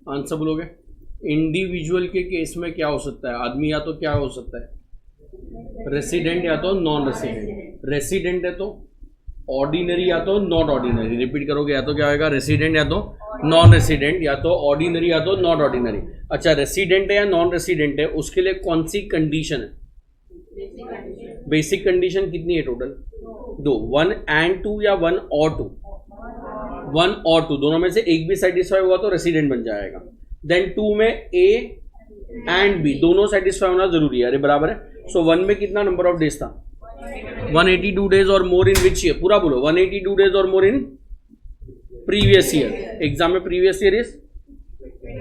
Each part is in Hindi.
आंसर बोलोगे। इंडिविजुअल के केस में क्या हो सकता है, आदमी या तो क्या हो सकता है, रेसिडेंट या तो नॉन रेसिडेंट। रेसिडेंट है तो ऑर्डिनरी या तो नॉट ऑर्डिनरी। रिपीट करोगे, या तो क्या होगा, रेसिडेंट या तो नॉन रेसिडेंट, या तो ऑर्डिनरी या तो नॉट ऑर्डिनरी। अच्छा, रेसिडेंट है या नॉन रेसिडेंट है, उसके लिए कौन सी कंडीशन है? बेसिक कंडीशन कितनी है टोटल? दो, 1 and 2 या 1 और 2? 1 और 2 दोनों में से एक भी सेटिस्फाई हुआ तो रेसिडेंट बन जाएगा। देन 2 में ए एंड बी दोनों सेटिस्फाई होना जरूरी है। अरे बराबर है। सो 1 में कितना नंबर ऑफ डेज था? 182 डेज और मोर इन विच ईयर? पूरा बोलो। 182 डेज और more in previous year. Exam में प्रीवियस ईयर इज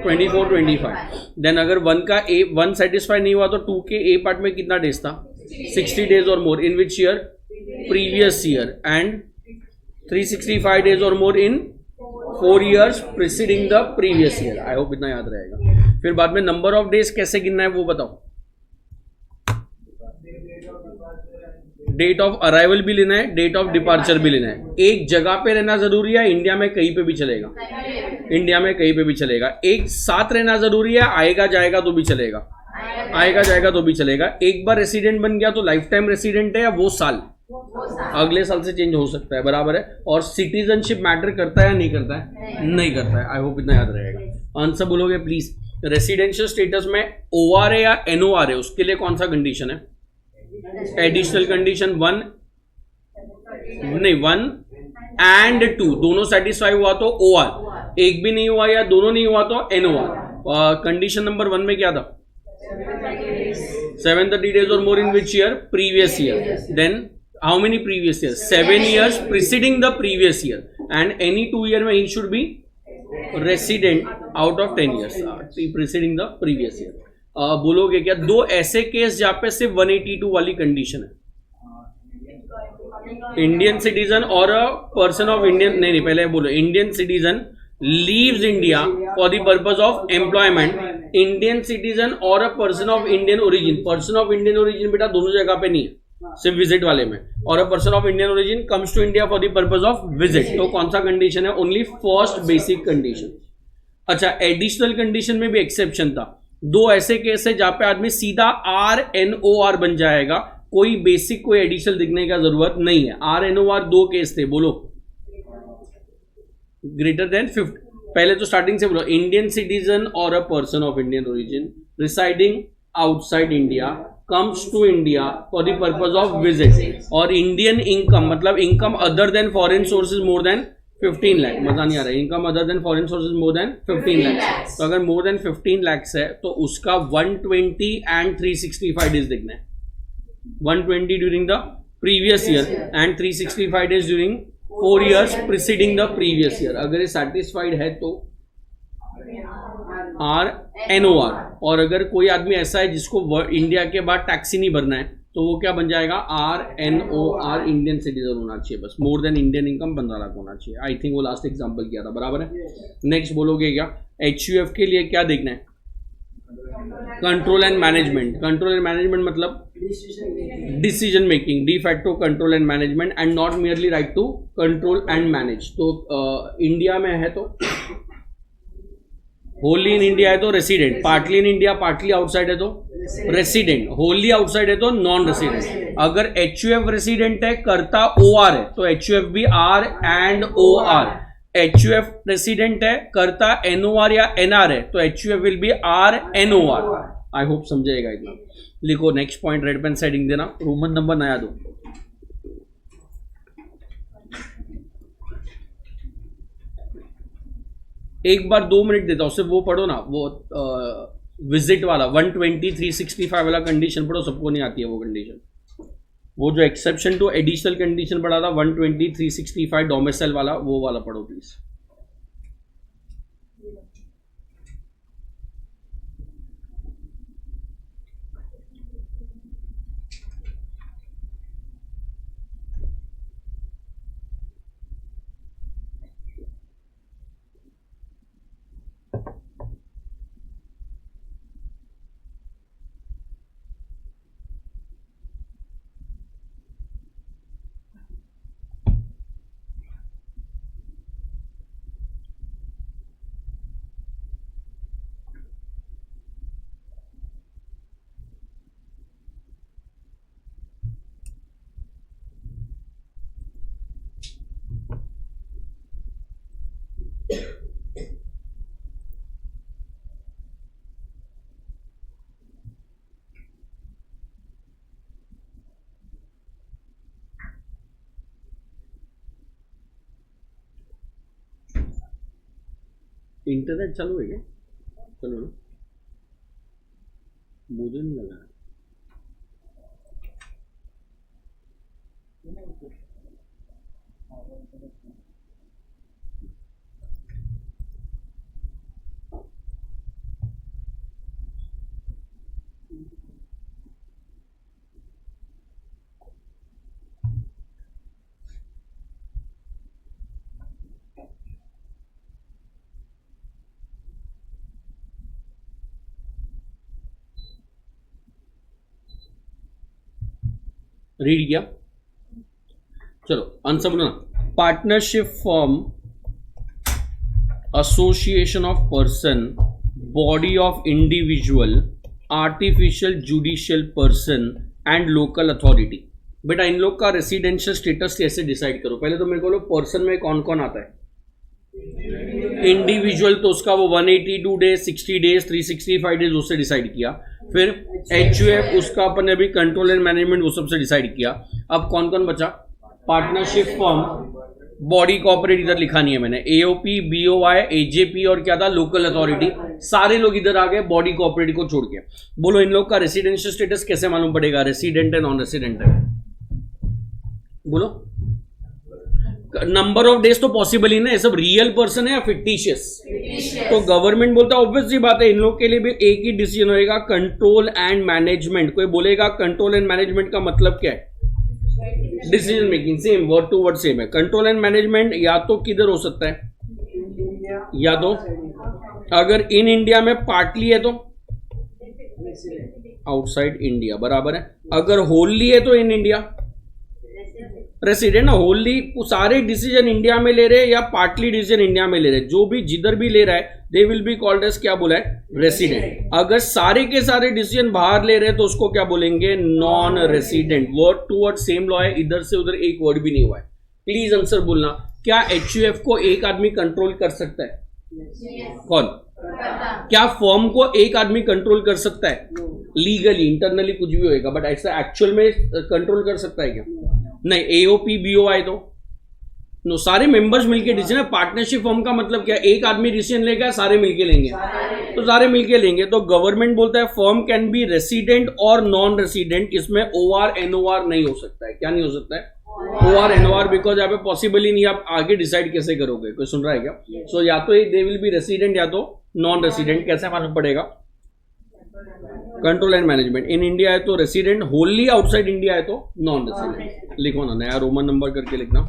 24 25। देन अगर 1 का ए 1 सेटिस्फाई नहीं हुआ तो 2 के ए पार्ट में कितना डेज था? 60 डेज और more in which year? Previous year. And 365 days और more in 4 years preceding the previous year. I hope इतना याद रहेगा। फिर बाद में नंबर ऑफ डेज कैसे गिनना है वो बताओ। डेट ऑफ अराइवल भी लेना है, डेट ऑफ डिपार्चर भी लेना है। एक जगह पे रहना जरूरी है, इंडिया में कहीं पे भी चलेगा। इंडिया में कहीं पे भी चलेगा। एक साथ रहना जरूरी है, आएगा जाएगा तो भी चलेगा, आएगा जाएगा तो भी चलेगा। एक बार रेसिडेंट बन गया तो लाइफ टाइम रेसिडेंट है, या वो साल अगले साल से चेंज हो सकता है। बराबर है। और सिटीजनशिप मैटर करता है या नहीं करता है? नहीं करता है। आई होप इतना याद रहेगा। आंसर बोलोगे प्लीज। रेसिडेंशियल स्टेटस में ओआर है या एनओआर है, उसके लिए कौन सा कंडीशन है? एडिशनल कंडीशन 1 नहीं 1 and 2 दोनों सेटिस्फाई हुआ तो ओआर, एक भी नहीं हुआ या दोनों नहीं हुआ तो एनओआर। कंडीशन नंबर 1 में क्या था? 730 डेज और more in which year? Previous year. Then how many previous years? 7 years preceding the previous year, and any 2 year में he should be resident out of 10 years preceding the previous year। बोलोगे क्या दो ऐसे केस जहां पे सिर्फ 182 वाली कंडीशन है? Indian citizen or a person of Indian, नहीं पहले बोलो। Indian citizen leaves India for the purpose of employment. Indian citizen or a person of Indian origin. Person of Indian origin बेटा दोनों जगह पे नहीं है, सिर्फ विजिट वाले में। और a person of Indian origin comes to India for the purpose of visit. तो कौन सा कंडीशन है? Only first basic condition. अच्छा, एडिशनल कंडीशन में भी एक्सेप्शन था। दो ऐसे केस है जहां पे आदमी सीधा RNOR बन जाएगा, कोई बेसिक कोई एडिशनल दिखने का जरूरत नहीं है। RNOR दो केस थे, बोलो। ग्रेटर देन 50, पहले तो स्टार्टिंग से बोलो। Indian citizen or a person of Indian origin residing outside India comes to India for the purpose of visit, और इंडियन इनकम मतलब income other than foreign sources more than 15 lakh. मजा नहीं आ रहा है। Income other than foreign sources more than 15 lakh. तो अगर मोर देन 15 लाख है तो उसका 120 एंड 365 डेज देखना है। 120 during the previous year and 365 days during 4 years preceding the previous year. अगर ये सेटिस्फाइड है तो RNOR। और अगर कोई आदमी ऐसा है जिसको इंडिया के बाद टैक्स ही नहीं भरना है तो वो क्या बन जाएगा? RNOR, इंडियन सिटीजन होना चाहिए बस। More than Indian income 15 lakh होना चाहिए। आई थिंक वो लास्ट एग्जांपल किया था। बराबर है। नेक्स्ट बोलोगे क्या? HUF के लिए क्या देखना है? Control and management. Control and management मतलब decision making, de facto control and management, and not merely right to control and manage. तो इंडिया में है तो होली इन इंडिया है तो resident, partly in India partly outside है तो रेसिडेंट, होली आउटसाइड है तो नॉन रेसिडेंट। अगर HUF रेसिडेंट है, करता OR है तो HUF भी R and OR। HUF resident है, करता NOR या NR है तो HUF will be RNOR। I hope समझेगा इतना। लिखो next point, red pen setting देना, रोमन नंबर नया दो। एक बार 2 मिनट देता हूं, सिर्फ वो पढ़ो ना, वो विजिट वाला 120 365 वाला कंडीशन पढ़ो। सबको नहीं आती है वो कंडीशन। वो जो एक्सेप्शन टू एडिशनल कंडीशन पढ़ा था 120 365 डोमिसाइल वाला, वो वाला पढ़ो प्लीज। इंटरनेट चालू है क्या? चलो ना, मुझे नहीं लगा। रीड किया, चलो आंसर बोलो ना। Partnership form association of person, body of individual, artificial judicial person and local authority. बेटा इन लोग का रेसिडेंशियल स्टेटस कैसे डिसाइड करो? पहले तो मेरे को लो पर्सन में कौन कौन आता है। इंडिविजुअल तो उसका वो 182 डेज, 60 डेज, 365 डेज उससे डिसाइड किया। फिर एचयूएफ उसका अपन ने अभी कंट्रोल एंड मैनेजमेंट वो सबसे डिसाइड किया। अब कौन कौन बचा? पार्टनरशिप फॉर्म, बॉडी कॉर्पोरेट इधर लिखा नहीं है मैंने, एओपी, बीओवाई, एजेपी और क्या था लोकल अथॉरिटी। सारे लोग इधर आ गए बॉडी कॉर्पोरेट को छोड़ के। बोलो इन लोग का रेसिडेंशियल स्टेटस कैसे मालूम पड़ेगा? रेसिडेंट है, नॉन रेसिडेंट है? बोलो। नंबर ऑफ डेज तो पॉसिबल ही ना, ये सब रियल पर्सन है या फिक्टिशियस? तो गवर्नमेंट बोलता है ऑब्वियस सी बात है इन लोग के लिए भी एक ही डिसीजन होएगा, कंट्रोल एंड मैनेजमेंट। कोई बोलेगा कंट्रोल एंड मैनेजमेंट का मतलब क्या है? Decision making, same word to word same है। कंट्रोल एंड मैनेजमेंट या तो किधर हो सकता है, या तो अगर इन इंडिया में पार्टली है तो आउटसाइड इंडिया, बराबर है। अगर होलली है तो इन इंडिया रेसिडेंट ना। होलली सारे डिसीजन इंडिया में ले रहे या पार्टली डिसीजन इंडिया में ले रहे, जो भी जिधर भी ले रहा है they will be called as क्या बोला है? रेसिडेंट। अगर सारे के सारे डिसीजन बाहर ले रहे तो उसको क्या बोलेंगे? Non resident. Word to word same law है, इधर से उधर एक वर्ड भी नहीं हुआ है। प्लीज आंसर बोलना। क्या एचयूएफ को एक आदमी कंट्रोल कर सकता है? कौन? क्या फर्म को एक आदमी कंट्रोल कर सकता है? लीगली, इंटरनली कुछ भी होएगा, बट ऐसा एक्चुअल में कंट्रोल कर सकता है क्या? नहीं। एओपी, बीओआई तो नो, सारे मेंबर्स मिलके डिसीजन। पार्टनरशिप फर्म का मतलब क्या? एक आदमी डिसीजन लेगा, सारे मिलके लेंगे, तो सारे मिलके लेंगे। तो गवर्नमेंट बोलता है फर्म कैन बी रेसिडेंट और नॉन रेसिडेंट। इसमें ओआर एनओआर नहीं हो सकता है। क्या नहीं हो सकता है? ओआर एनओआर, बिकॉज यहाँ पे पॉसिबल ही नहीं। आप आगे डिसाइड कैसे करोगे? कोई सुन रहा है क्या? सो या तो दे विल बी रेसिडेंट या तो नॉन रेसिडेंट। कैसे मालूम पड़ेगा? Control and management. In India है तो रेसिडेंट, होलली आउटसाइड इंडिया है तो नॉन रेसिडेंट। लिखो ना, नया रोमन नंबर करके लिखना।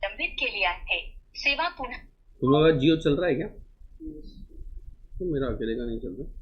लंबित के लिए है सेवा पुनः। तुम लोग का जियो चल रहा है क्या? तो मेरा अकेले का नहीं चल रहा।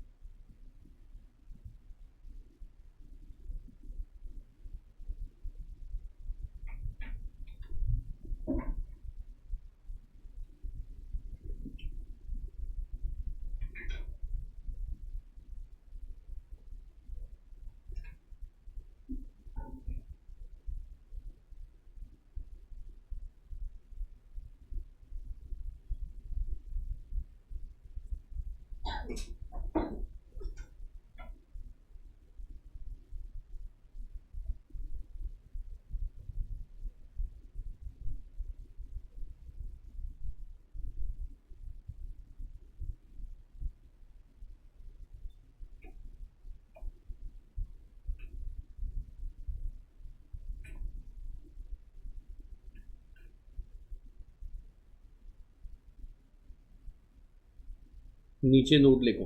नीचे नोट लिखो।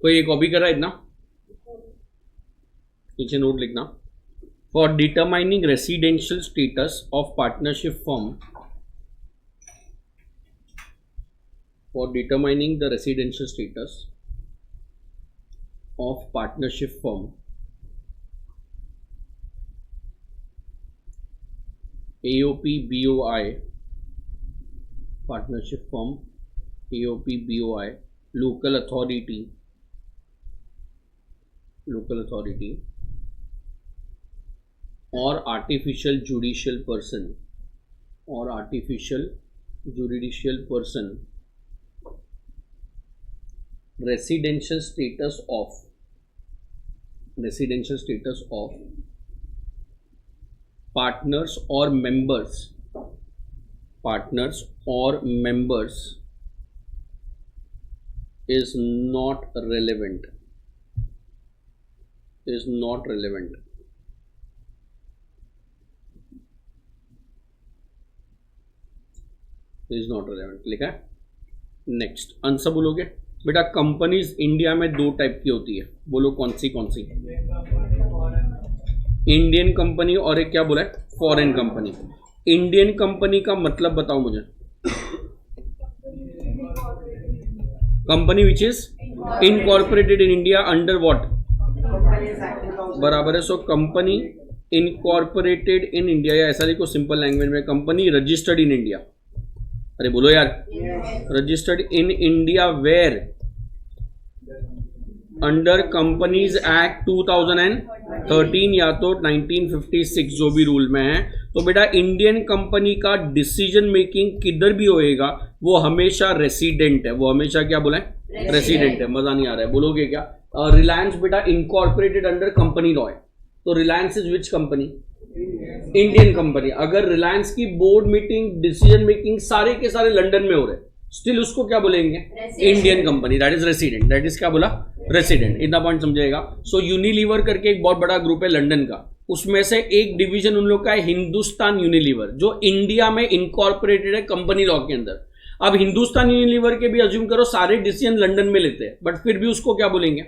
कोई एक कॉपी कर रहा है इतना, नीचे नोट लिखना। For determining residential status of partnership firm, for determining the residential status of partnership firm, AOP BOI, partnership firm, AOP BOI, local authority or artificial judicial person, residential status of partners or members is not relevant, लिखा है। नेक्स्ट आंसर बोलोगे बेटा। कंपनीज इंडिया में दो टाइप की होती है, बोलो कौन सी? इंडियन कंपनी और एक क्या बोला है? Foreign company. इंडियन कंपनी का मतलब बताओ मुझे। Company which is incorporated in India under what? बराबर है। So company incorporated in India, या ऐसा लिखो सिंपल लैंग्वेज में, कंपनी रजिस्टर्ड इन इंडिया। अरे बोलो यार, registered in India where? Under companies act 2013 या तो 1956, जो भी रूल में है। तो बेटा इंडियन कंपनी का डिसीजन मेकिंग किधर भी होएगा वो हमेशा रेसिडेंट है। वो हमेशा क्या बोला है? रेसिडेंट है। मजा नहीं आ रहा है, बोलोगे क्या? रिलायंस बेटा इनकॉर्पोरेटेड अंडर कंपनी लॉ है, तो Reliance is which company? Indian company. अगर रिलायंस की बोर्ड मीटिंग, डिसीजन मेकिंग सारे के सारे लंदन में हो रहे, स्टिल उसको क्या बोलेंगे? Indian company. That is resident. That is क्या बोला? रेसिडेंट। इतना पॉइंट समझेगा। सो यूनिलीवर करके एक बहुत बड़ा ग्रुप है लंदन का, उसमें से एक डिवीजन उन लोग का है हिंदुस्तान यूनिलीवर, जो इंडिया में इनकॉर्पोरेटेड है कंपनी लॉ के अंदर। अब हिंदुस्तान यूनिलीवर के भी अज्यूम करो सारे डिसीजन लंदन में लेते हैं, बट फिर भी उसको क्या बोलेंगे?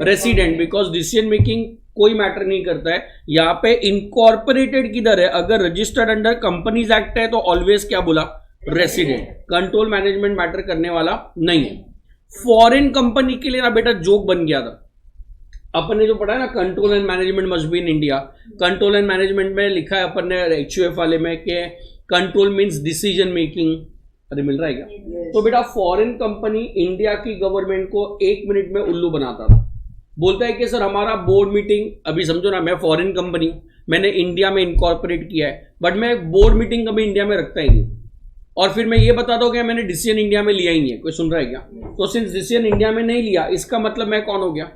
रेसिडेंट, बिकॉज डिसीजन मेकिंग कोई मैटर नहीं करता है। यहाँ पे इनकॉर्पोरेटेड किधर है? अगर रजिस्टर्ड अंडर कंपनीज एक्ट है तो ऑलवेज क्या बोला? रेसिडेंट। कंट्रोल मैनेजमेंट मैटर करने वाला नहीं है। फॉरेन कंपनी के लिए ना बेटा जोक बन गया था। अपन ने जो पढ़ा है ना, control and management must be in India. Control and management में लिखा है अपन ने HUF वाले में कि कंट्रोल मीन्स डिसीजन मेकिंग। अरे मिल रहा है क्या? तो बेटा फॉरेन कंपनी इंडिया की गवर्नमेंट को 1 मिनट में उल्लू बनाता था। बोलता है कि सर हमारा बोर्ड मीटिंग, अभी समझो ना मैं फॉरेन कंपनी हूं, मैंने इंडिया में इनकॉर्पोरेट किया है, बट मैं बोर्ड मीटिंग कभी इंडिया में रखता ही नहीं, और फिर मैं ये बताता हूं कि मैंने डिसीजन इंडिया में लिया ही नहीं है। कोई सुन रहा है क्या? तो सिंस डिसीजन इंडिया में नहीं लिया, इसका मतलब मैं कौन हो गया?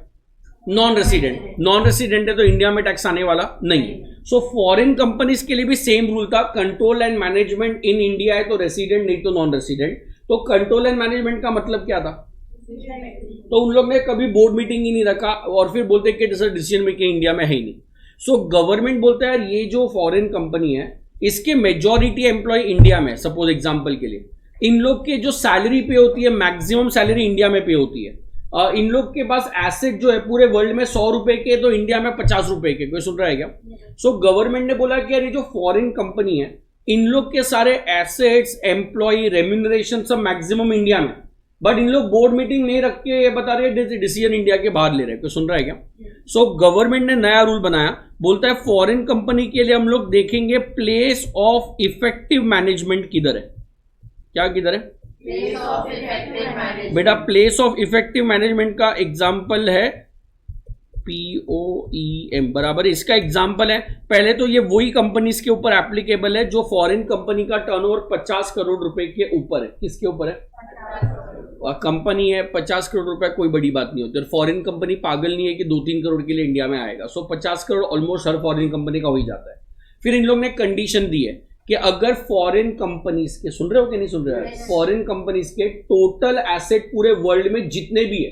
Non resident. नॉन रेसिडेंट है तो इंडिया में टैक्स आने वाला नहीं है। सो फॉरेन कंपनीज के लिए भी सेम रूल था। Control and management in India है तो रेसिडेंट, नहीं तो नॉन रेसिडेंट। तो कंट्रोल एंड मैनेजमेंट का मतलब क्या था? तो उन लोग ने कभी बोर्ड मीटिंग ही नहीं रखा, और फिर बोलते कि डिसीजन मेकिंग इंडिया में है ही नहीं। सो गवर्नमेंट बोलता है ये जो फॉरेन कंपनी है इसके मेजॉरिटी एम्प्लॉय इंडिया में, सपोज एग्जांपल के लिए, इन लोग के जो सैलरी पे होती है, मैक्सिमम सैलरी इंडिया में पे होती है। इन लोग के पास एसेट जो है पूरे वर्ल्ड में 100 रुपए के, तो इंडिया में 50 रुपए के। कोई सुन रहा है क्या? सो गवर्नमेंट ने बोला कि यार ये जो फॉरेन कंपनी है, इन लोग के सारे एसेट्स, एम्प्लॉय, रेम्यूनरेशन सब मैक्सिमम इंडिया में, बट इन लोग बोर्ड मीटिंग नहीं रख के ये बता रहे हैं डिसीजन इंडिया के बाहर ले रहे हैं। कोई सुन रहा है क्या? सो गवर्नमेंट ने नया रूल बनाया, बोलता है फॉरेन कंपनी के लिए हम लोग देखेंगे प्लेस ऑफ इफेक्टिव मैनेजमेंट किधर है। क्या किधर है बेटा? प्लेस ऑफ इफेक्टिव मैनेजमेंट का एग्जाम्पल है POEM, बराबर। इसका एग्जाम्पल है, पहले तो ये वही कंपनीज के ऊपर एप्लीकेबल है जो फॉरेन कंपनी का टर्नओवर 50 करोड़ रुपए के ऊपर है। किसके ऊपर है? कंपनी है 50 करोड़ रुपए, कोई बड़ी बात नहीं होती। और फॉरेन कंपनी पागल नहीं है कि 2-3 करोड़ के लिए इंडिया में आएगा। सो 50 करोड़ ऑलमोस्ट हर फॉरेन कंपनी का हो ही जाता है। फिर इन लोग ने कंडीशन दी है कि अगर फॉरेन कंपनीज के, सुन रहे हो कि नहीं सुन रहे हो? फॉरेन कंपनीज के टोटल एसेट पूरे वर्ल्ड में जितने भी है,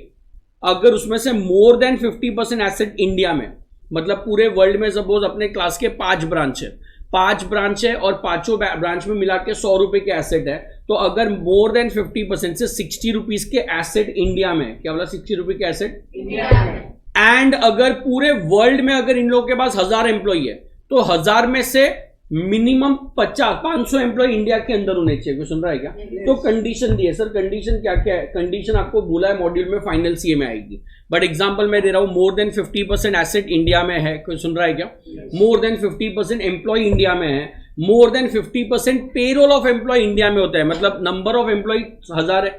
अगर उसमें से मोर देन 50% एसेट इंडिया में, मतलब पूरे वर्ल्ड में सपोज अपने क्लास के 5 ब्रांच है, 5 ब्रांच है और पांचों ब्रांच में मिला के 100 रुपए के एसेट है, तो अगर मोर देन 50% से 60 रुपीज के एसेट इंडिया में, क्या बोला, 60 रुपए के एसेट इंडिया में, एंड अगर पूरे वर्ल्ड में अगर इन लोगों के पास 1000 एम्प्लॉई है तो 1000 में से मिनिमम 500 एम्प्लॉय इंडिया के अंदर होने चाहिए। कोई सुन रहा है क्या? तो कंडीशन दी है सर। कंडीशन क्या क्या है? कंडीशन आपको बोला है मॉड्यूल में, फाइनल सीए में आएगी, बट एग्जांपल मैं दे रहा हूं, मोर देन 50% एसेट इंडिया में है। कोई सुन रहा है क्या? मोर देन 50% एम्प्लॉय इंडिया में है, more than 50% payroll of employ India में होता है, मतलब नंबर ऑफ एम्प्लॉय 1000 है,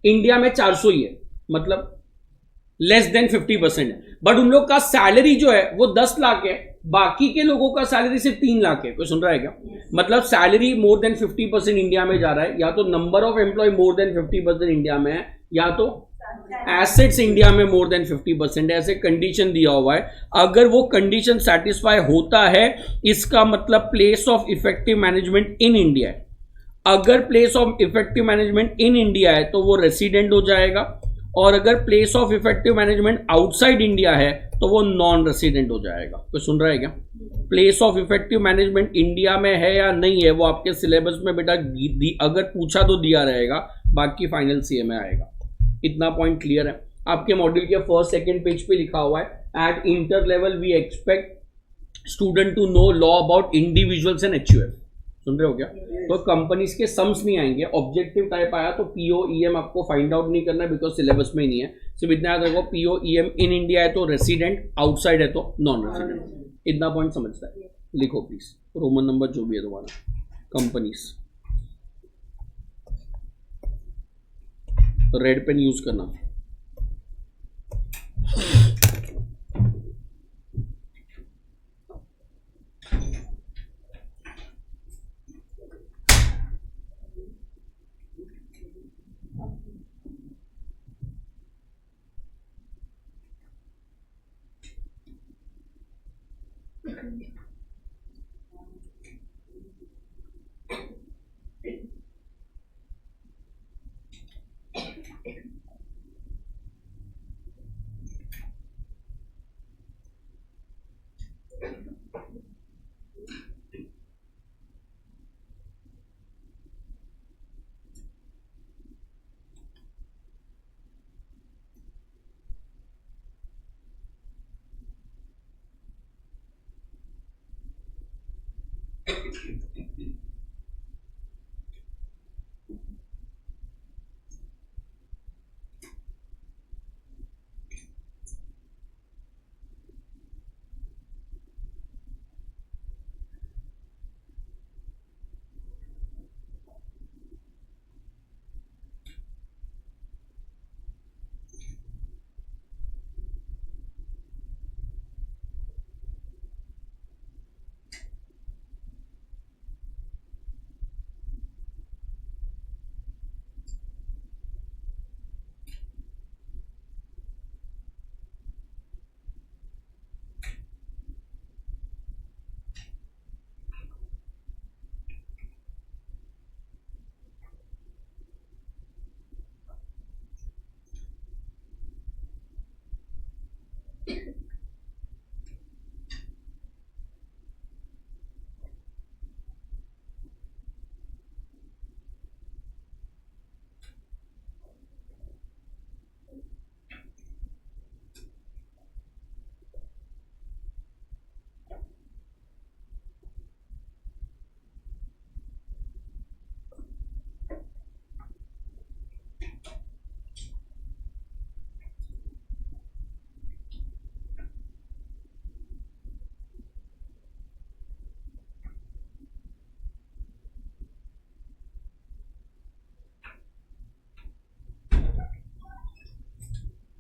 इंडिया में 400 ही है, मतलब लेस देन 50% है, बट उन लोग का सैलरी जो है वो 10 लाख है, बाकी के लोगों का सैलरी सिर्फ 3 लाख है। कोई सुन रहा है क्या? मतलब सैलरी मोर देन 50% इंडिया में जा रहा है, या तो number of employ more than 50% India में है, या तो एसेट्स इंडिया में मोर देन 50% है। ऐसे कंडीशन दिया हुआ है। अगर वो कंडीशन सेटिस्फाई होता है, इसका मतलब place of effective management in India है। अगर place of effective management in India है तो वो रेसिडेंट हो जाएगा, और अगर place of effective management outside India है तो वो नॉन रेसिडेंट हो जाएगा। कोई सुन रहा है क्या? Place of effective management India में है या नहीं है वो आपके सिलेबस में बेटा अगर पूछा तो दिया रहेगा, बाकी फाइनल सीए में आएगा। इतना पॉइंट क्लियर है? आपके मॉड्यूल के फर्स्ट सेकंड पेज पे लिखा हुआ है, at inter level we expect student to know law about individuals and HUF. सुन रहे हो क्या? तो कंपनीज के सम्स नहीं आएंगे। ऑब्जेक्टिव टाइप आया तो पीओ ईएम आपको फाइंड आउट नहीं करना है, बिकॉज सिलेबस में ही नहीं है। सिर्फ इतना याद रखो, पीओ ईएम इन इंडिया है तो रेसिडेंट, आउटसाइड है तो नॉन रेसिडेंट। इतना पॉइंट समझता है? लिखो प्लीज, रोमन नंबर जो भी है तुम्हारा, कंपनीज, रेड पेन यूज करना।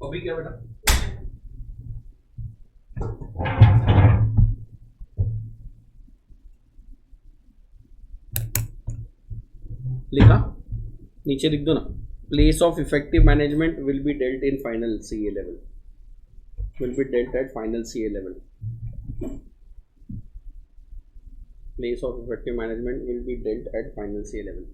अभी क्या बेटा? लिखा? नीचे लिख दो ना, place of effective management will be dealt in final CA level, will be dealt at final CA level. Place of effective management will be dealt at final CA level.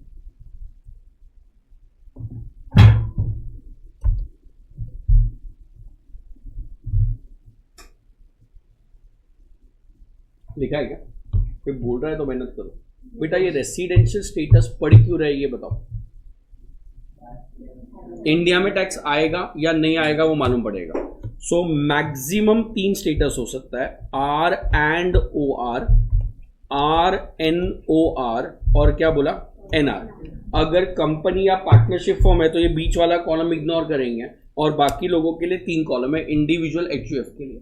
लिखा है क्या? कोई बोल रहा है तो मेहनत करो बेटा। ये रेसिडेंशियल स्टेटस पढ़ क्यों रहा है ये बताओ। इंडिया में टैक्स आएगा या नहीं आएगा वो मालूम पड़ेगा। सो मैक्सिमम 3 स्टेटस हो सकता है, R and O R, R N O R और क्या बोला एन आर। अगर कंपनी या पार्टनरशिप फॉर्म है तो ये बीच वाला कॉलम इग्नोर करेंगे और बाकी लोगों के लिए 3 कॉलम है इंडिविजुअल एचयूएफ के लिए।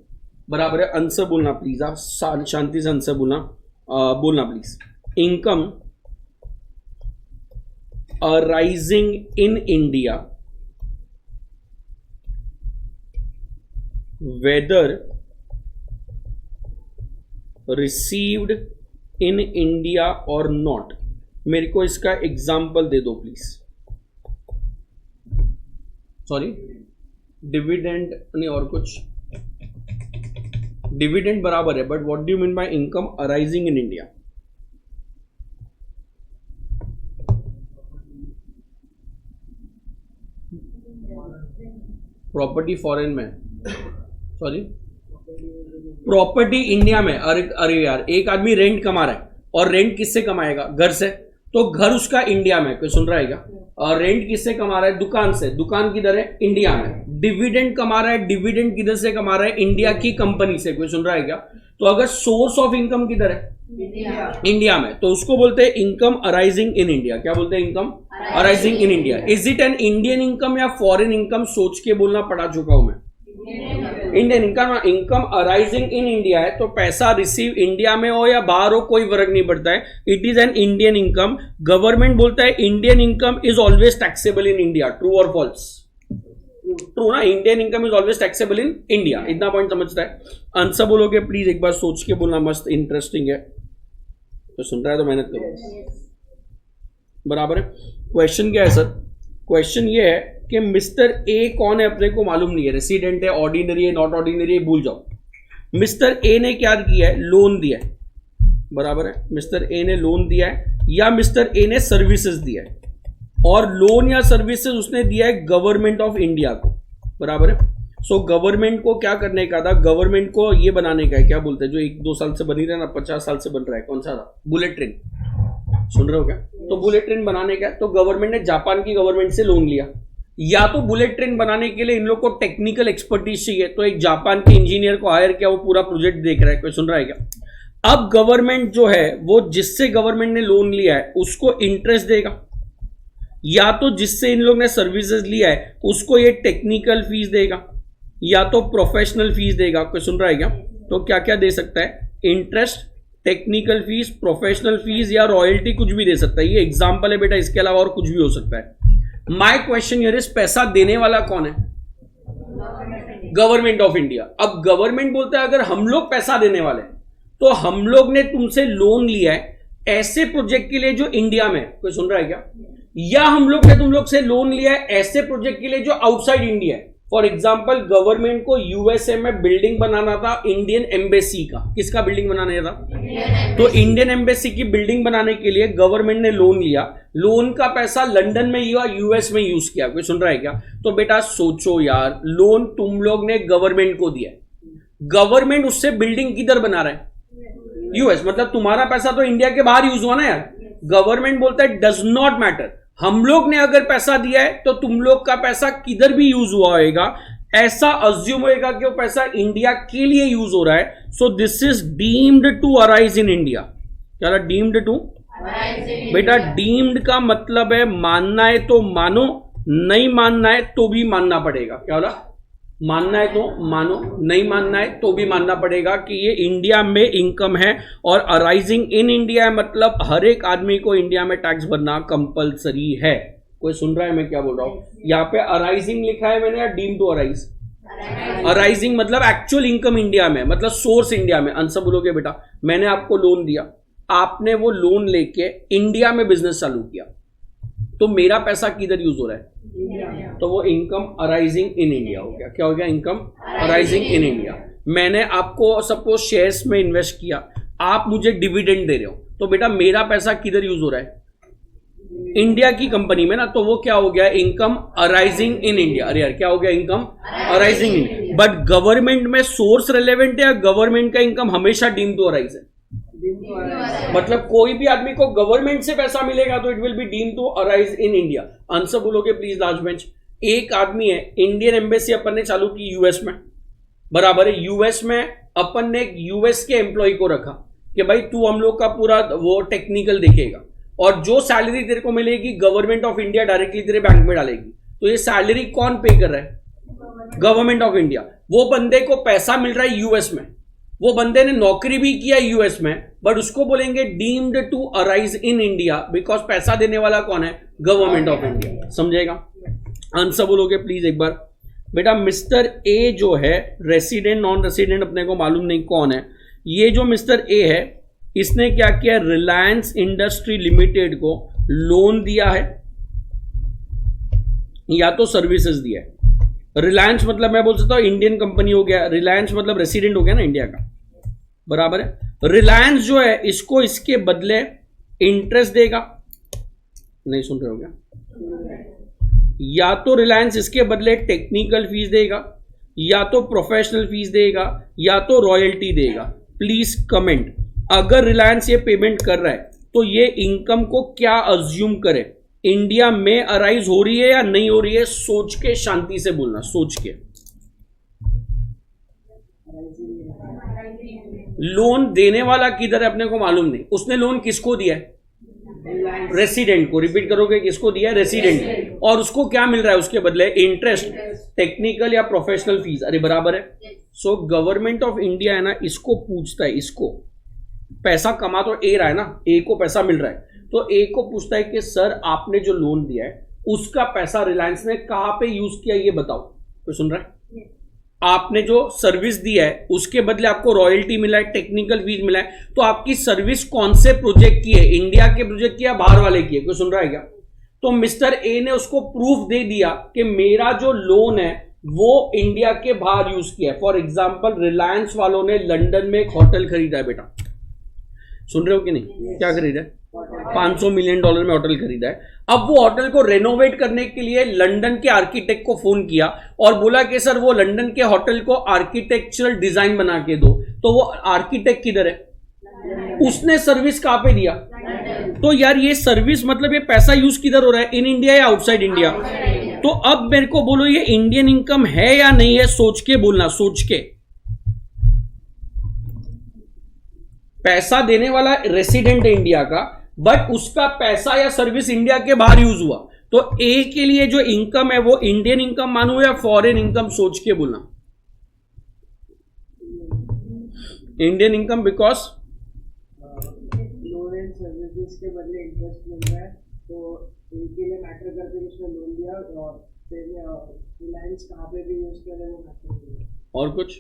बराबर है। आंसर बोलना प्लीज, आप शांति से आंसर बोलना please. Income arising in India whether received in India और नॉट। मेरे को इसका एग्जाम्पल दे दो प्लीज। सॉरी, डिविडेंड नहीं और कुछ। डिविडेंड बराबर है, but what do you mean by income arising in India? Property foreign में, सॉरी प्रॉपर्टी इंडिया में। अरे यार, एक आदमी रेंट कमा रहा है और रेंट किससे कमाएगा? घर से। तो घर उसका इंडिया में, कोई सुन रहा है क्या? और रेंट किससे कमा रहा है? दुकान से। दुकान किधर है? इंडिया में। डिविडेंड कमा रहा है, डिविडेंड किधर से कमा रहा है? इंडिया की कंपनी से। कोई सुन रहा है क्या? तो अगर सोर्स ऑफ इनकम किधर है? इंडिया में, तो उसको बोलते हैं इनकम अराइजिंग इन इंडिया। क्या बोलते हैं? Income arising in India. Is it N Indian income या फॉरेन इनकम? सोच के बोलना पड़ा चुका हूं मैं। Indian income. Income arising in India है तो पैसा रिसीव इंडिया में हो या बाहर हो कोई फर्क नहीं पड़ता है, it is an Indian income. Government बोलता है Indian income is always taxable in India. True और फॉल्स? ट्रू ना, Indian income is always taxable in India. इतना पॉइंट समझता है? आंसर बोलोगे प्लीज, एक बार सोच के बोलना, मस्त इंटरेस्टिंग है। तो सुन रहा है तो मेहनत करो। बराबर है। क्वेश्चन क्या है सर? क्वेश्चन ये है कि मिस्टर ए कौन है अपने को मालूम नहीं है। रेसिडेंट है, ऑर्डिनरी है, नॉट ऑर्डिनरी है, भूल जाओ। मिस्टर ए ने क्या किया है? लोन दिया है। बराबर है। मिस्टर ए ने लोन दिया है या मिस्टर ए ने सर्विसेज दिया है, और लोन या सर्विसेज उसने दिया है गवर्नमेंट ऑफ इंडिया को। बराबर है। सो गवर्नमेंट को क्या करने का था? गवर्नमेंट को ये बनाने का है, क्या बोलते हैं जो 1-2 साल से बनी रहा है ना, 50 साल से बन रहा है, कौन सा था? Bullet train. सुन रहे हो क्या? तो बुलेट ट्रेन बनाने का, तो गवर्नमेंट ने जापान की गवर्नमेंट से लोन लिया। या तो बुलेट ट्रेन बनाने के लिए इन लोग को टेक्निकल एक्सपर्टीज चाहिए, तो एक जापान के इंजीनियर को हायर किया, वो पूरा प्रोजेक्ट देख रहा है। कोई सुन रहा है क्या? अब गवर्नमेंट जो है वो जिससे गवर्नमेंट ने लोन लिया है उसको इंटरेस्ट देगा, या तो जिससे इन लोग ने सर्विसेज लिया है उसको ये टेक्निकल फीस देगा, या तो प्रोफेशनल फीस देगा। कोई सुन रहा है क्या? तो क्या क्या दे सकता है? Interest, technical fees, professional fees या रॉयल्टी, कुछ भी दे सकता है। ये एग्जांपल है बेटा, इसके अलावा और कुछ भी हो सकता है। माय क्वेश्चन हियर इज, पैसा देने वाला कौन है? Government of India. अब गवर्नमेंट बोलता है अगर हम लोग पैसा देने वाले हैं तो हम लोग ने तुमसे लोन लिया है ऐसे प्रोजेक्ट के लिए जो इंडिया में। कोई सुन रहा है क्या? या हम लोग ने तुम लोग से लोन लिया है ऐसे प्रोजेक्ट के लिए जो आउटसाइड इंडिया है। फॉर एग्जाम्पल, गवर्नमेंट को यूएसए में बिल्डिंग बनाना था इंडियन एम्बेसी का। किसका बिल्डिंग बनाना था? तो इंडियन एम्बेसी की बिल्डिंग बनाने के लिए गवर्नमेंट ने लोन लिया। लोन का पैसा लंदन में या यूएस में यूज किया। कोई सुन रहा है क्या? तो बेटा सोचो यार, लोन तुम लोग ने गवर्नमेंट को दिया, गवर्नमेंट उससे बिल्डिंग किधर बना रहा है? यूएस। मतलब तुम्हारा पैसा तो इंडिया के बाहर यूज हुआ ना यार। गवर्नमेंट बोलता है डज नॉट मैटर, हम लोग ने अगर पैसा दिया है तो तुम लोग का पैसा किधर भी यूज हुआ होगा, ऐसा अज्यूम होएगा कि वो पैसा इंडिया के लिए यूज हो रहा है। So this is deemed to arise in India. क्या? Deemed to. बेटा डीम्ड का मतलब है मानना है तो मानो, नहीं मानना है तो भी मानना पड़ेगा। क्या बोला? मानना है तो मानो, नहीं मानना है तो भी मानना पड़ेगा कि ये इंडिया में इनकम है। और अराइजिंग इन इंडिया है मतलब हर एक आदमी को इंडिया में टैक्स भरना कंपलसरी है। कोई सुन रहा है मैं क्या बोल रहा हूं? यहाँ पे अराइजिंग लिखा है मैंने या डीम टू अराइज? अराइजिंग मतलब एक्चुअल इनकम इंडिया में, मतलब सोर्स इंडिया में। आंसर बोलोगे बेटा, मैंने आपको लोन दिया, आपने वो लोन लेके इंडिया में बिजनेस चालू किया, तो मेरा पैसा किधर यूज हो रहा है? तो वो इनकम अराइजिंग इन इंडिया हो गया। क्या हो गया? Income arising in India. मैंने आपको सपोज शेयर्स में इन्वेस्ट किया, आप मुझे डिविडेंड दे रहे हो, तो बेटा मेरा पैसा किधर यूज हो रहा है? इंडिया की कंपनी में ना, तो वो क्या हो गया? Income arising in India. अरे यार क्या हो गया? Income arising in. But government में सोर्स रिलेवेंट है या गवर्नमेंट का इनकम हमेशा डीम टू अराइज है? मतलब कोई भी आदमी को गवर्नमेंट से पैसा मिलेगा तो it will be deem to arise in India. Answer बोलोगे प्लीज लास्ट बेंच। एक आदमी है, इंडियन एम्बेसी अपन ने चालू की यूएस में, बराबर है। यूएस में अपन ने एक यूएस के एम्प्लॉय को रखा कि भाई तू हम लोग का पूरा वो टेक्निकल देखेगा, और जो सैलरी तेरे को मिलेगी गवर्नमेंट ऑफ इंडिया डायरेक्टली तेरे बैंक में डालेगी। तो ये सैलरी कौन पे कर रहा है? Government of India. वो बंदे को पैसा मिल रहा है यूएस में, वो बंदे ने नौकरी भी किया यूएस में, बट उसको बोलेंगे deemed to arise in India because पैसा देने वाला कौन है? Government of India. समझेगा? आंसर बोलोगे प्लीज एक बार। बेटा मिस्टर ए जो है रेसिडेंट नॉन रेसिडेंट अपने को मालूम नहीं कौन है। ये जो मिस्टर ए है इसने क्या किया? रिलायंस इंडस्ट्री लिमिटेड को लोन दिया है या तो सर्विसेज दिया है। रिलायंस मतलब मैं बोल सकता हूं इंडियन कंपनी हो गया, रिलायंस मतलब रेसिडेंट हो गया ना इंडिया का, बराबर है। रिलायंस जो है इसको इसके बदले इंटरेस्ट देगा, नहीं सुन रहे हो क्या? या तो रिलायंस इसके बदले टेक्निकल फीस देगा, या तो प्रोफेशनल फीस देगा, या तो रॉयल्टी देगा। प्लीज कमेंट, अगर रिलायंस ये पेमेंट कर रहा है तो ये इनकम को क्या अज्यूम करे? इंडिया में अराइज हो रही है या नहीं हो रही है? सोच के शांति से बोलना, सोच के। लोन देने वाला किधर है अपने को मालूम नहीं। उसने लोन किसको दिया है? रेसिडेंट को। रिपीट करोगे, किसको दिया है? रेसिडेंट। और उसको क्या मिल रहा है उसके बदले? इंटरेस्ट, टेक्निकल या प्रोफेशनल फीस। अरे बराबर है। सो गवर्नमेंट ऑफ इंडिया है ना, इसको पूछता है, इसको पैसा कमा तो ए रहा है ना, ए को पैसा मिल रहा है, तो ए को पूछता है कि सर आपने जो लोन दिया है उसका पैसा रिलायंस ने कहां पे यूज किया ये बताओ। तो सुन रहा है? आपने जो सर्विस दिया है उसके बदले आपको रॉयल्टी मिला है, टेक्निकल फीस मिला है, तो आपकी सर्विस कौन से प्रोजेक्ट की है? इंडिया के प्रोजेक्ट की या बाहर वाले की है? कोई सुन रहा है क्या? तो मिस्टर ए ने उसको प्रूफ दे दिया कि मेरा जो लोन है वो इंडिया के बाहर यूज किया है। फॉर एग्जाम्पल रिलायंस वालों ने लंदन में एक होटल खरीदा है। बेटा सुन रहे हो कि नहीं? क्या खरीदा है? $500 मिलियन में होटल खरीदा है। अब वो होटल को रेनोवेट करने के लिए लंदन के आर्किटेक्ट को फोन किया और बोला कि सर वो लंदन के होटल को आर्किटेक्चरल डिजाइन बना के दो। तो वो आर्किटेक्ट किधर है? उसने सर्विस कहां पे दिया? तो यार ये सर्विस मतलब ये पैसा यूज किधर हो रहा है? इन इंडिया या आउटसाइड इंडिया? तो अब मेरे को बोलो ये इंडियन इनकम है या नहीं है? सोच के बोलना, सोच के। पैसा देने वाला रेसिडेंट है इंडिया का, बट उसका पैसा या सर्विस इंडिया के बाहर यूज हुआ। तो ए के लिए जो इनकम है वो इंडियन इनकम मानू या फॉरेन इनकम? सोच के बोलना। Indian income because loan and services के बदले इंटरेस्ट मिल रहा है, तो इनके लिए मैटर करते हैं उसने लोन दिया, और फिर रिलायंस कहाँ पे भी यूज कर रहे हैं वो मैटर किया। और कुछ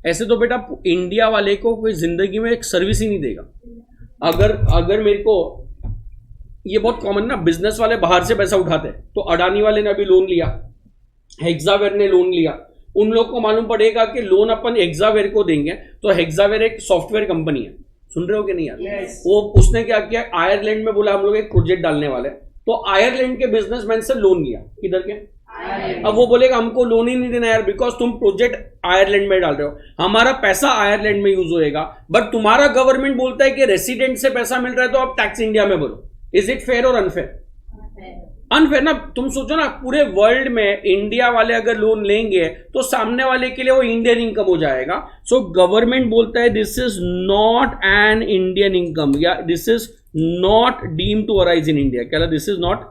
ऐसे तो बेटा इंडिया वाले को कोई जिंदगी में एक सर्विस ही नहीं देगा। अगर मेरे को ये बहुत कॉमन ना, बिजनेस वाले बाहर से पैसा उठाते हैं, तो अडानी वाले ने अभी लोन लिया, हेक्सावेयर ने लोन लिया। उन लोग को मालूम पड़ेगा कि लोन अपन हेक्सावेयर को देंगे, तो हेक्सावेयर एक सॉफ्टवेयर कंपनी है। सुन रहे हो कि नहीं यार? वो उसने क्या किया, आयरलैंड में बोला हम लोग एक प्रोजेक्ट डालने वाले, तो आयरलैंड के बिजनेसमैन से लोन लिया। किधर के? अब वो बोलेगा हमको लोन ही नहीं देना यार, बिकॉज तुम प्रोजेक्ट आयरलैंड में डाल रहे हो, हमारा पैसा आयरलैंड में यूज होएगा, बट तुम्हारा गवर्नमेंट बोलता है कि रेसिडेंट से पैसा मिल रहा है तो आप टैक्स इंडिया में भरो। इज इट फेयर और अनफेयर? अनफेयर ना। तुम सोचो ना, पूरे वर्ल्ड में इंडिया वाले अगर लोन लेंगे तो सामने वाले के लिए वो इंडियन इनकम हो जाएगा। सो गवर्नमेंट बोलता है this is not an Indian income, या this is not deemed to arise in India. क्या this is not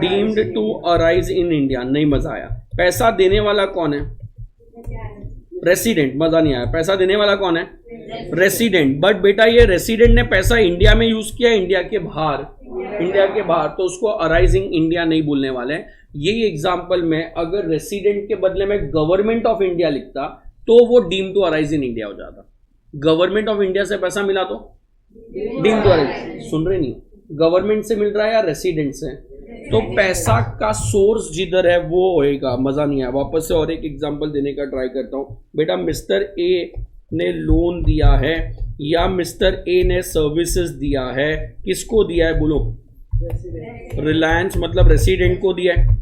deemed to arise in India. नहीं मजा आया। पैसा देने वाला कौन है? रेसिडेंट। मजा नहीं आया। पैसा देने वाला कौन है? रेसिडेंट। बट बेटा ये रेसिडेंट ने पैसा इंडिया में यूज किया, इंडिया के बाहर, इंडिया के बाहर, तो उसको अराइजिंग इंडिया नहीं बोलने वाले हैं। यही एग्जांपल में अगर रेसिडेंट के बदले में गवर्नमेंट ऑफ इंडिया लिखता तो वो deem to arise in India हो जाता। गवर्नमेंट ऑफ इंडिया से पैसा मिला तो डीम टू अराइज। सुन रहे नहीं? गवर्नमेंट से मिल रहा है या रेसिडेंट से? तो पैसा का सोर्स जिधर है वो होएगा। मजा नहीं आया। वापस से और एक एग्जांपल देने का ट्राई करता हूं। बेटा मिस्टर ए ने लोन दिया है या मिस्टर ए ने सर्विसेज दिया है? किसको दिया है बोलो? रिलायंस मतलब रेसिडेंट को दिया है।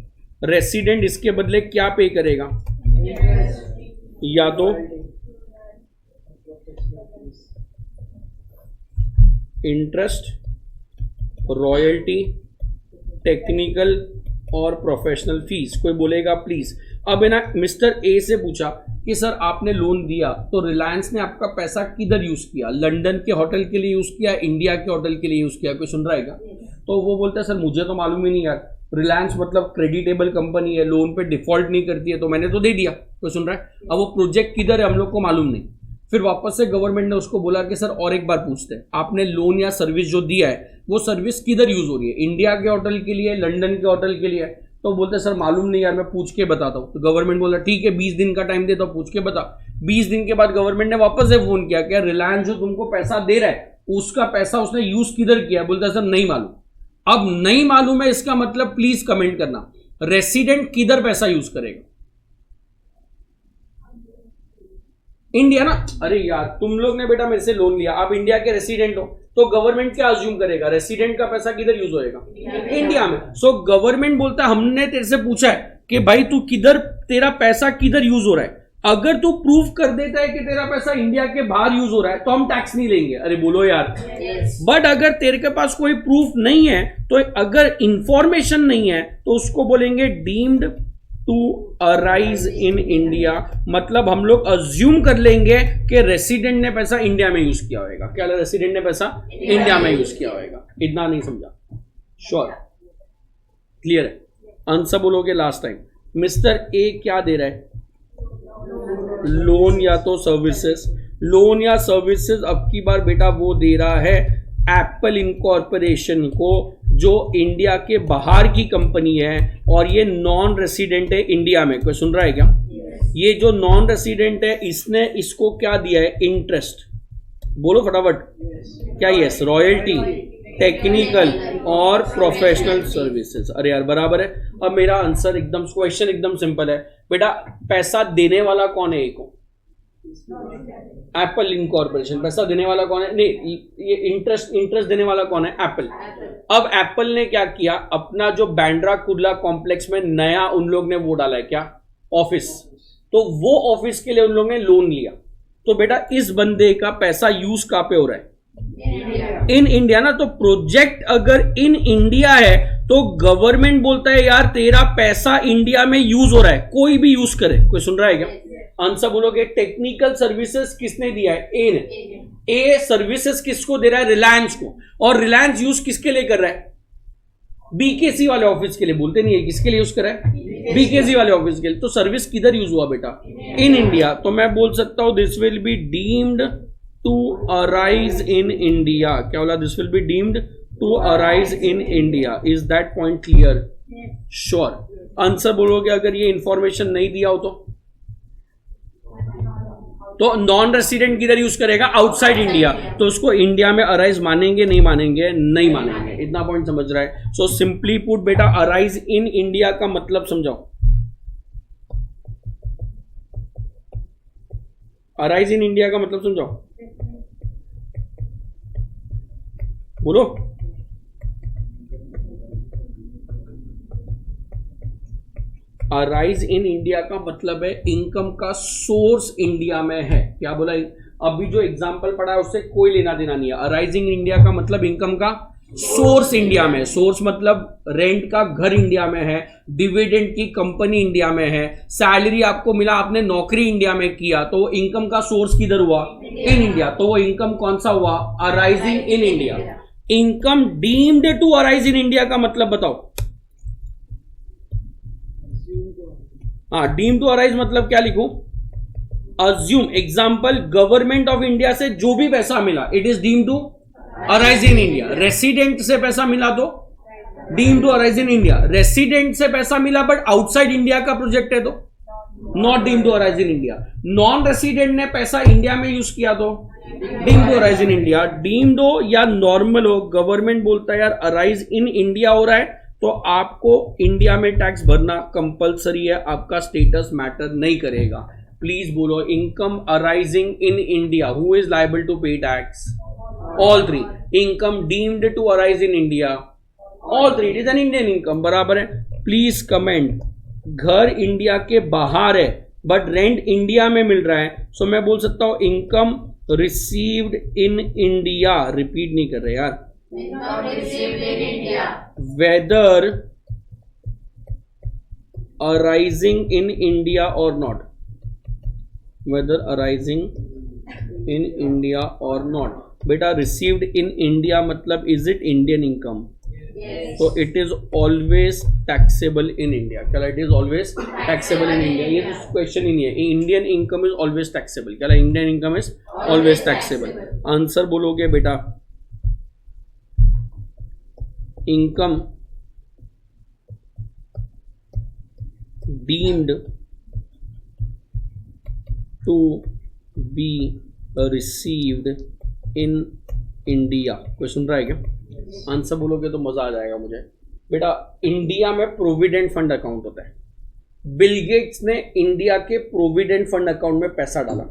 रेसिडेंट इसके बदले क्या पे करेगा? या तो इंटरेस्ट, रॉयल्टी, टेक्निकल और प्रोफेशनल फीस। कोई बोलेगा प्लीज। अब है ना, मिस्टर ए से पूछा कि सर आपने लोन दिया तो रिलायंस ने आपका पैसा किधर यूज किया, लंदन के होटल के लिए यूज किया, इंडिया के होटल के लिए यूज किया, कोई सुन रहा है क्या? तो वो बोलता है सर मुझे तो मालूम ही नहीं यार, रिलायंस मतलब क्रेडिटेबल कंपनी है, लोन पे डिफॉल्ट नहीं करती है, तो मैंने तो दे दिया। कोई सुन रहा है? अब वो प्रोजेक्ट किधर है हम लोग को मालूम नहीं। फिर वापस से गवर्नमेंट ने उसको बोला कि सर और एक बार पूछते हैं, आपने लोन या सर्विस जो दिया है वो सर्विस किधर यूज हो रही है, इंडिया के होटल के लिए, लंदन के होटल के लिए? तो बोलते सर मालूम नहीं यार, मैं पूछ के बताता हूँ। तो गवर्नमेंट बोला ठीक है 20 दिन का टाइम देता हूँ, पूछ के बता। 20 दिन के बाद गवर्नमेंट ने वापस से फोन किया कि रिलायंस जो तुमको पैसा दे रहा है उसका पैसा उसने यूज किधर किया? बोलता है सर नहीं मालूम। अब नहीं मालूम है इसका मतलब प्लीज कमेंट करना, रेसिडेंट किधर पैसा यूज करेगा? इंडिया ना। अरे यार तुम लोग ने बेटा मेरे से लोन लिया, आप इंडिया के रेसिडेंट हो, तो गवर्नमेंट क्या अज्यूम करेगा, रेसिडेंट का पैसा किधर यूज होएगा? इंडिया में। सो गवर्नमेंट बोलता है हमने तेरे से पूछा है कि भाई तू किधर, तेरा पैसा किधर यूज हो रहा है, अगर तू प्रूफ कर देता है कि तेरा पैसा इंडिया के बाहर यूज हो रहा है तो हम टैक्स नहीं लेंगे। अरे बोलो यार। बट अगर तेरे के पास कोई प्रूफ नहीं है, तो अगर इंफॉर्मेशन नहीं है तो उसको बोलेंगे deemed to arise in India, मतलब हम लोग अज्यूम कर लेंगे कि रेसिडेंट ने पैसा इंडिया में यूज किया होगा। क्या रेसिडेंट ने पैसा इंडिया में यूज किया होगा? इतना नहीं समझा? श्योर, क्लियर है? आंसर बोलोगे लास्ट टाइम। मिस्टर ए क्या दे रहा है, लोन या तो सर्विसेज। लोन या सर्विसेज अब की बार बेटा वो दे रहा है एप्पल इनकॉर्पोरेशन को, जो इंडिया के बाहर की कंपनी है और ये नॉन रेसिडेंट है इंडिया में। कोई सुन रहा है क्या? ये जो नॉन रेसिडेंट है इसने इसको क्या दिया है, इंटरेस्ट। बोलो फटाफट। क्या? यस, रॉयल्टी, टेक्निकल और प्रोफेशनल सर्विसेज। अरे यार बराबर है। अब मेरा आंसर एकदम, क्वेश्चन एकदम सिंपल है बेटा, पैसा देने वाला कौन है? एक एप्पल इनकॉर्पोरेशन। पैसा देने वाला कौन है? नहीं, ये इंटरेस्ट देने वाला कौन है? एप्पल। अब एप्पल ने क्या किया, अपना जो बैंड्रा कुर्ला कॉम्प्लेक्स में नया उन लोग ने वो डाला है क्या, ऑफिस। तो वो ऑफिस के लिए उन लोग ने लोन लिया। तो बेटा इस बंदे का पैसा यूज कहां पे हो रहा है? इन इंडिया ना। तो प्रोजेक्ट अगर इन इंडिया है तो गवर्नमेंट बोलता है यार तेरा पैसा इंडिया में यूज हो रहा है, कोई भी यूज करे। कोई सुन रहा है क्या? आंसर बोलोगे। टेक्निकल सर्विसेज किसने दिया है? ए ने। ए सर्विसेज किसको दे रहा है? रिलायंस को। और रिलायंस यूज किसके लिए कर रहा है? बीकेसी वाले ऑफिस के लिए। बोलते नहीं है किसके लिए यूज कर रहा है? बीकेसी वाले ऑफिस के लिए। तो सर्विस किधर यूज हुआ बेटा? In India. तो मैं बोल सकता हूं this will be deemed to arise in India. क्या बोला? This will be deemed to arise in India. Is that point clear? Sure. Answer बोलोगे अगर ये इंफॉर्मेशन नहीं दिया हो तो नॉन रेसिडेंट किधर यूज करेगा? Outside India. तो उसको इंडिया में अराइज मानेंगे नहीं मानेंगे? नहीं मानेंगे। इतना पॉइंट समझ रहा है? सो सिंपली पुट बेटा, अराइज इन इंडिया का मतलब समझाओ। अराइज इन इंडिया का मतलब समझाओ, बोलो। अराइज इन इंडिया का मतलब है इनकम का सोर्स इंडिया में है। क्या बोला? अभी जो एग्जांपल पढ़ा है उससे कोई लेना देना नहीं है। अराइजिंग इंडिया का मतलब इनकम का सोर्स इंडिया में। सोर्स मतलब रेंट का घर इंडिया में है, डिविडेंड की कंपनी इंडिया में है, सैलरी आपको मिला, आपने नौकरी इंडिया में किया, तो इनकम का सोर्स किधर हुआ? In India. तो वो इनकम कौन सा हुआ? Arising in India. Income deemed to arise in India का मतलब बताओ। हाँ, डीम टू अराइज मतलब क्या लिखूं? Assume. Example, government of India से जो भी पैसा मिला it is deem to arise in India. Resident से पैसा मिला तो deem to arise in India. Resident से पैसा मिला बट आउटसाइड इंडिया का प्रोजेक्ट है तो not deem to arise in India. Non resident ने पैसा इंडिया में यूज किया तो deem to arise in India. Deemed हो या नॉर्मल हो, गवर्नमेंट बोलता है यार अराइज इन इंडिया हो रहा है तो आपको इंडिया में टैक्स भरना कंपलसरी है, आपका स्टेटस मैटर नहीं करेगा। प्लीज बोलो, income arising in India, who is liable to pay tax? All three. Income deemed to arise in India, all three. It is an Indian income. बराबर है? Please comment. घर इंडिया के बाहर है बट रेंट इंडिया में मिल रहा है, सो मैं बोल सकता हूं income received in India, repeat नहीं कर रहे यार, वेदर अराइजिंग इन इंडिया और not, whether arising in India और नॉट। बेटा रिसीव्ड इन इंडिया मतलब इज इट इंडियन इनकम? तो it is always taxable in India. क्या it is always taxable in India? ये तो क्वेश्चन ही नहीं है, Indian income is always taxable. क्या Indian income is always taxable? Answer बोलोगे बेटा, income deemed to be received in India. कोई सुन रहा है क्या? आंसर बोलोगे तो मजा आ जाएगा मुझे। बेटा इंडिया में प्रोविडेंट फंड अकाउंट होता है, बिल गेट्स ने इंडिया के प्रोविडेंट फंड अकाउंट में पैसा डाला,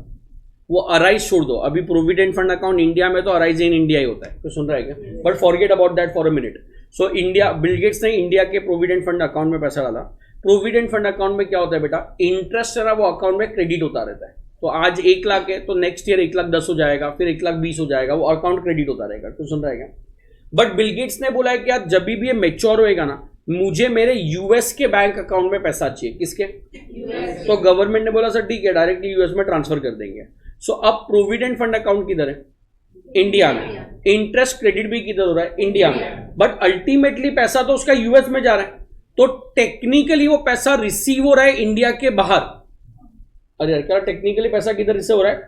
वो अराइज छोड़ दो, अभी प्रोविडेंट फंड अकाउंट इंडिया में तो अराइज इन इंडिया ही होता है। तो सुन रहा है क्या? But forget about that for a minute. So India, Bill Gates ने इंडिया के प्रोविडेंट फंड अकाउंट में पैसा डाला। प्रोविडेंट फंड अकाउंट में क्या होता है बेटा? इंटरेस्ट है ना, वो अकाउंट में क्रेडिट होता रहता है। तो आज 1 लाख है तो नेक्स्ट ईयर 1,10,000 हो जाएगा, फिर 1,20,000 हो जाएगा, वो अकाउंट क्रेडिट होता रहेगा। तो सुन रहा है क्या? बट बिल गेट्स ने बोला है कि यार जब भी ये मैच्योर होएगा ना, मुझे मेरे यूएस के बैंक अकाउंट में पैसा चाहिए। किसके? तो गवर्नमेंट ने बोला सर ठीक है, डायरेक्टली यूएस में ट्रांसफर कर देंगे। सो अब प्रोविडेंट फंड अकाउंट किधर है? इंडिया में। इंटरेस्ट क्रेडिट भी किधर हो रहा है? इंडिया में। बट अल्टीमेटली पैसा तो उसका यूएस में जा रहा है, तो टेक्निकली वो पैसा रिसीव हो रहा है इंडिया के बाहर। अरे यार क्या टेक्निकली पैसा किधर रिसीव हो रहा है?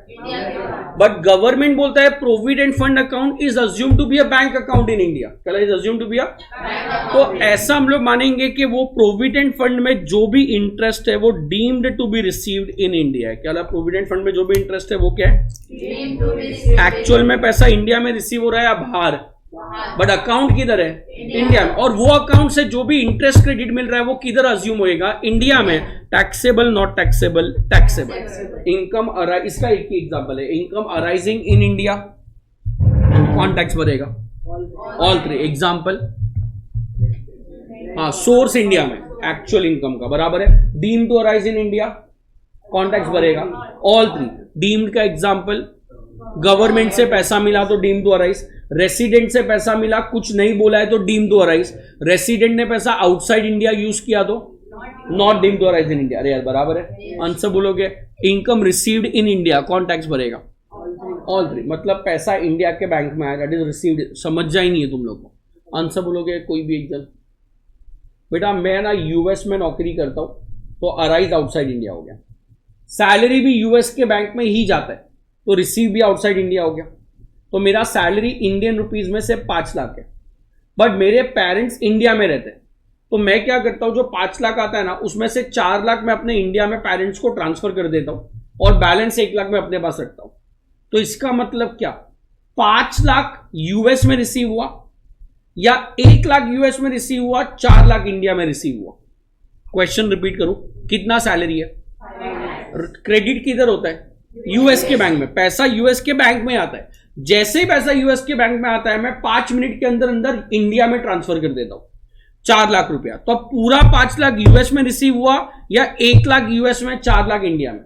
बट गवर्नमेंट बोलता है provident fund account is assume to be a bank account in India. क्या is assume to be a? तो ऐसा हम लोग मानेंगे कि वो प्रोविडेंट फंड में जो भी इंटरेस्ट है वो deemed to be received in India है। क्या प्रोविडेंट फंड में जो भी इंटरेस्ट है वो क्या है? एक्चुअल में पैसा इंडिया में रिसीव हो रहा है या बाहर? बट अकाउंट किधर है? इंडिया में। और वो अकाउंट से जो भी इंटरेस्ट क्रेडिट मिल रहा है वो किधर अज्यूम होएगा? इंडिया में। Taxable, not taxable? Taxable. Income इसका एक ही एग्जांपल है, इनकम अराइजिंग इन इंडिया, कौन टैक्स भरेगा? All 3 example. हाँ, सोर्स इंडिया में एक्चुअल इनकम का बराबर है, deemed to arise in India, कौन टैक्स भरेगा? ऑल 3। डीम्ड का एग्जांपल, गवर्नमेंट से पैसा मिला तो डीम्ड टू अराइज, रेसिडेंट से पैसा मिला कुछ नहीं बोला है तो डीम्ड टू अराइज, रेसिडेंट ने पैसा आउटसाइड इंडिया यूज किया तो not deemed to arise in India. अरे यार बराबर है। आंसर बोलोगे, इनकम रिसीव्ड इन इंडिया, कौन टैक्स भरेगा? ऑल 3। मतलब पैसा इंडिया के बैंक में आया, दैट इज रिसीव्ड। समझ जा ही नहीं है तुम लोग को। आंसर बोलोगे कोई भी एग्जाम। बेटा मैं ना यूएस में नौकरी करता हूं तो अराइज आउटसाइड इंडिया हो गया, सैलरी भी यूएस के बैंक में ही जाता है तो रिसीव भी आउटसाइड इंडिया हो गया। तो मेरा सैलरी इंडियन रुपीज में से 5 लाख है, बट मेरे पेरेंट्स इंडिया में रहते हैं, तो मैं क्या करता हूं, जो 5 लाख आता है ना उसमें से 4 लाख मैं अपने इंडिया में पेरेंट्स को ट्रांसफर कर देता हूं और बैलेंस 1 लाख मैं अपने पास रखता हूं। तो इसका मतलब क्या? 5 लाख यूएस में रिसीव हुआ या 1 लाख यूएस में रिसीव हुआ, 4 लाख इंडिया में रिसीव हुआ। क्वेश्चन रिपीट करूं, कितना सैलरी है? क्रेडिट किधर होता है? यूएस के बैंक में। पैसा यूएस के बैंक में आता है, जैसे ही पैसा यूएस के बैंक में आता है मैं 5 मिनट के अंदर अंदर इंडिया में ट्रांसफर कर देता हूं 4 लाख रुपया। तो अब पूरा 5 लाख यूएस में रिसीव हुआ या 1 लाख यूएस में, 4 लाख इंडिया में?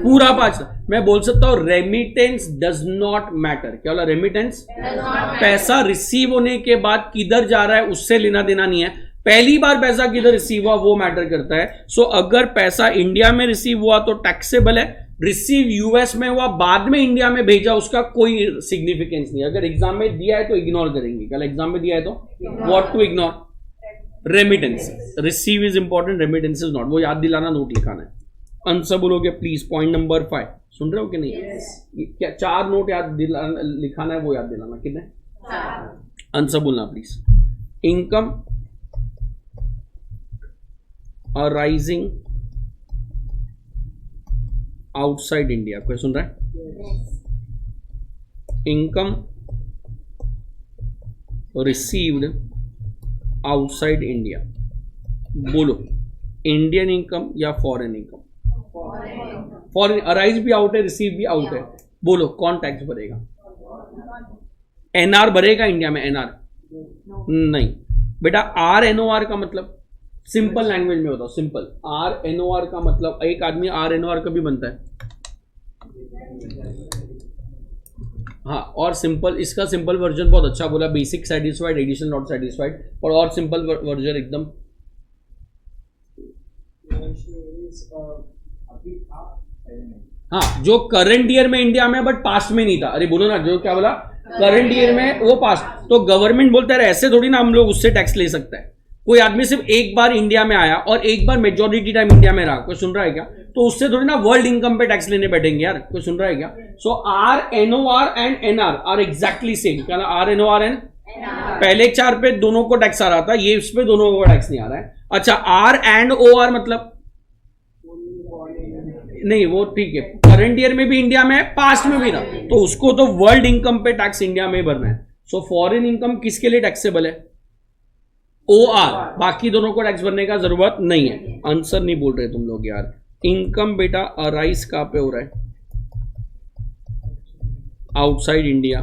पूरा 5 लाख। मैं बोल सकता हूं रेमिटेंस डज नॉट मैटर। क्या बोला? रेमिटेंस, पैसा रिसीव होने के बाद किधर जा रहा है उससे लेना देना नहीं है, पहली बार पैसा किधर रिसीव हुआ वो मैटर करता है। सो अगर पैसा इंडिया में रिसीव हुआ तो टैक्सेबल है, रिसीव यूएस में हुआ बाद में इंडिया में भेजा उसका कोई सिग्निफिकेंस नहीं। अगर एग्जाम में दिया है तो इग्नोर करेंगे। कल एग्जाम में दिया है तो what to ignore? Remittance. Receive is important, remittance is not. वो याद दिलाना, नोट लिखाना है। आंसर बोलोगे प्लीज। पॉइंट नंबर 5 सुन रहे हो कि नहीं? क्या 4 नोट याद लिखाना है, वो याद दिलाना। कितने? आंसर बोलना please. Income arising outside India, कोई सुन रहा है? Income received outside India. बोलो, इंडियन इनकम या फॉरेन इनकम? फॉरेन। अराइज भी आउट है, रिसीव भी आउट है। बोलो कौन टैक्स भरेगा? एनआर भरेगा इंडिया में? एनआर नहीं बेटा। आरएनओआर का मतलब सिंपल लैंग्वेज में बताओ, सिंपल। आरएनओआर का मतलब, एक आदमी आरएनओआर कभी बनता है? हाँ, और सिंपल, इसका सिंपल वर्जन बहुत अच्छा बोला, basic satisfied, additional not satisfied, और सिंपल वर्जन एकदम। हाँ, जो करंट ईयर में इंडिया में बट पास्ट में नहीं था। अरे बोलो ना, जो क्या बोला, करंट ईयर में वो पास्ट। तो गवर्नमेंट बोलता है ऐसे थोड़ी ना हम लोग उससे टैक्स ले सकते हैं। कोई आदमी सिर्फ एक बार इंडिया में आया और एक बार मेजॉरिटी टाइम इंडिया में रहा, कोई सुन रहा है क्या? तो उससे थोड़ी ना वर्ल्ड इनकम पे टैक्स लेने बैठेंगे यार, कोई सुन रहा है क्या? So are NOR and NR are exactly same. क्या आर NOR एंड पहले 4 पे दोनों को टैक्स आ रहा था, ये इस पे दोनों को टैक्स नहीं आ रहा है। अच्छा, R एंड OR मतलब नहीं, वो ठीक है, करंट ईयर में भी इंडिया में है, पास्ट में भी ना, तो उसको तो वर्ल्ड इनकम पे टैक्स इंडिया में भरना है। सो फॉरेन इनकम किसके लिए टैक्सेबल है? OR, बाकी दोनों को टैक्स भरने का जरूरत नहीं है। आंसर नहीं बोल रहे तुम लोग यार। इनकम बेटा अराइज कहां पे हो रहा है? Outside India.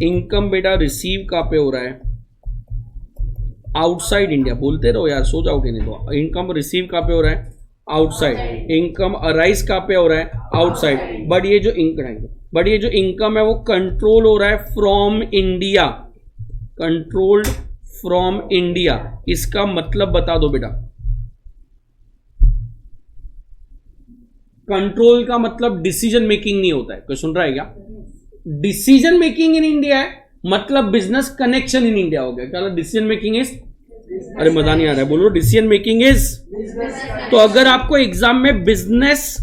इनकम बेटा रिसीव कहां पे हो रहा है? Outside India. बोलते रहो यार, सो जाओगे नहीं तो। इनकम रिसीव कहां पे हो रहा है? आउटसाइड। इनकम अराइज कहां पे हो रहा है? आउटसाइड। बट ये जो इनकम है वो कंट्रोल हो रहा है from India, controlled from India. इसका मतलब बता दो बेटा। कंट्रोल का मतलब डिसीजन मेकिंग नहीं होता है, कोई सुन रहा है क्या? डिसीजन मेकिंग इन इंडिया है, मतलब बिजनेस कनेक्शन इन इंडिया हो गया। क्या डिसीजन मेकिंग इज, अरे मजा नहीं आ रहा है, बोलो डिसीजन मेकिंग इज। तो अगर आपको एग्जाम में बिजनेस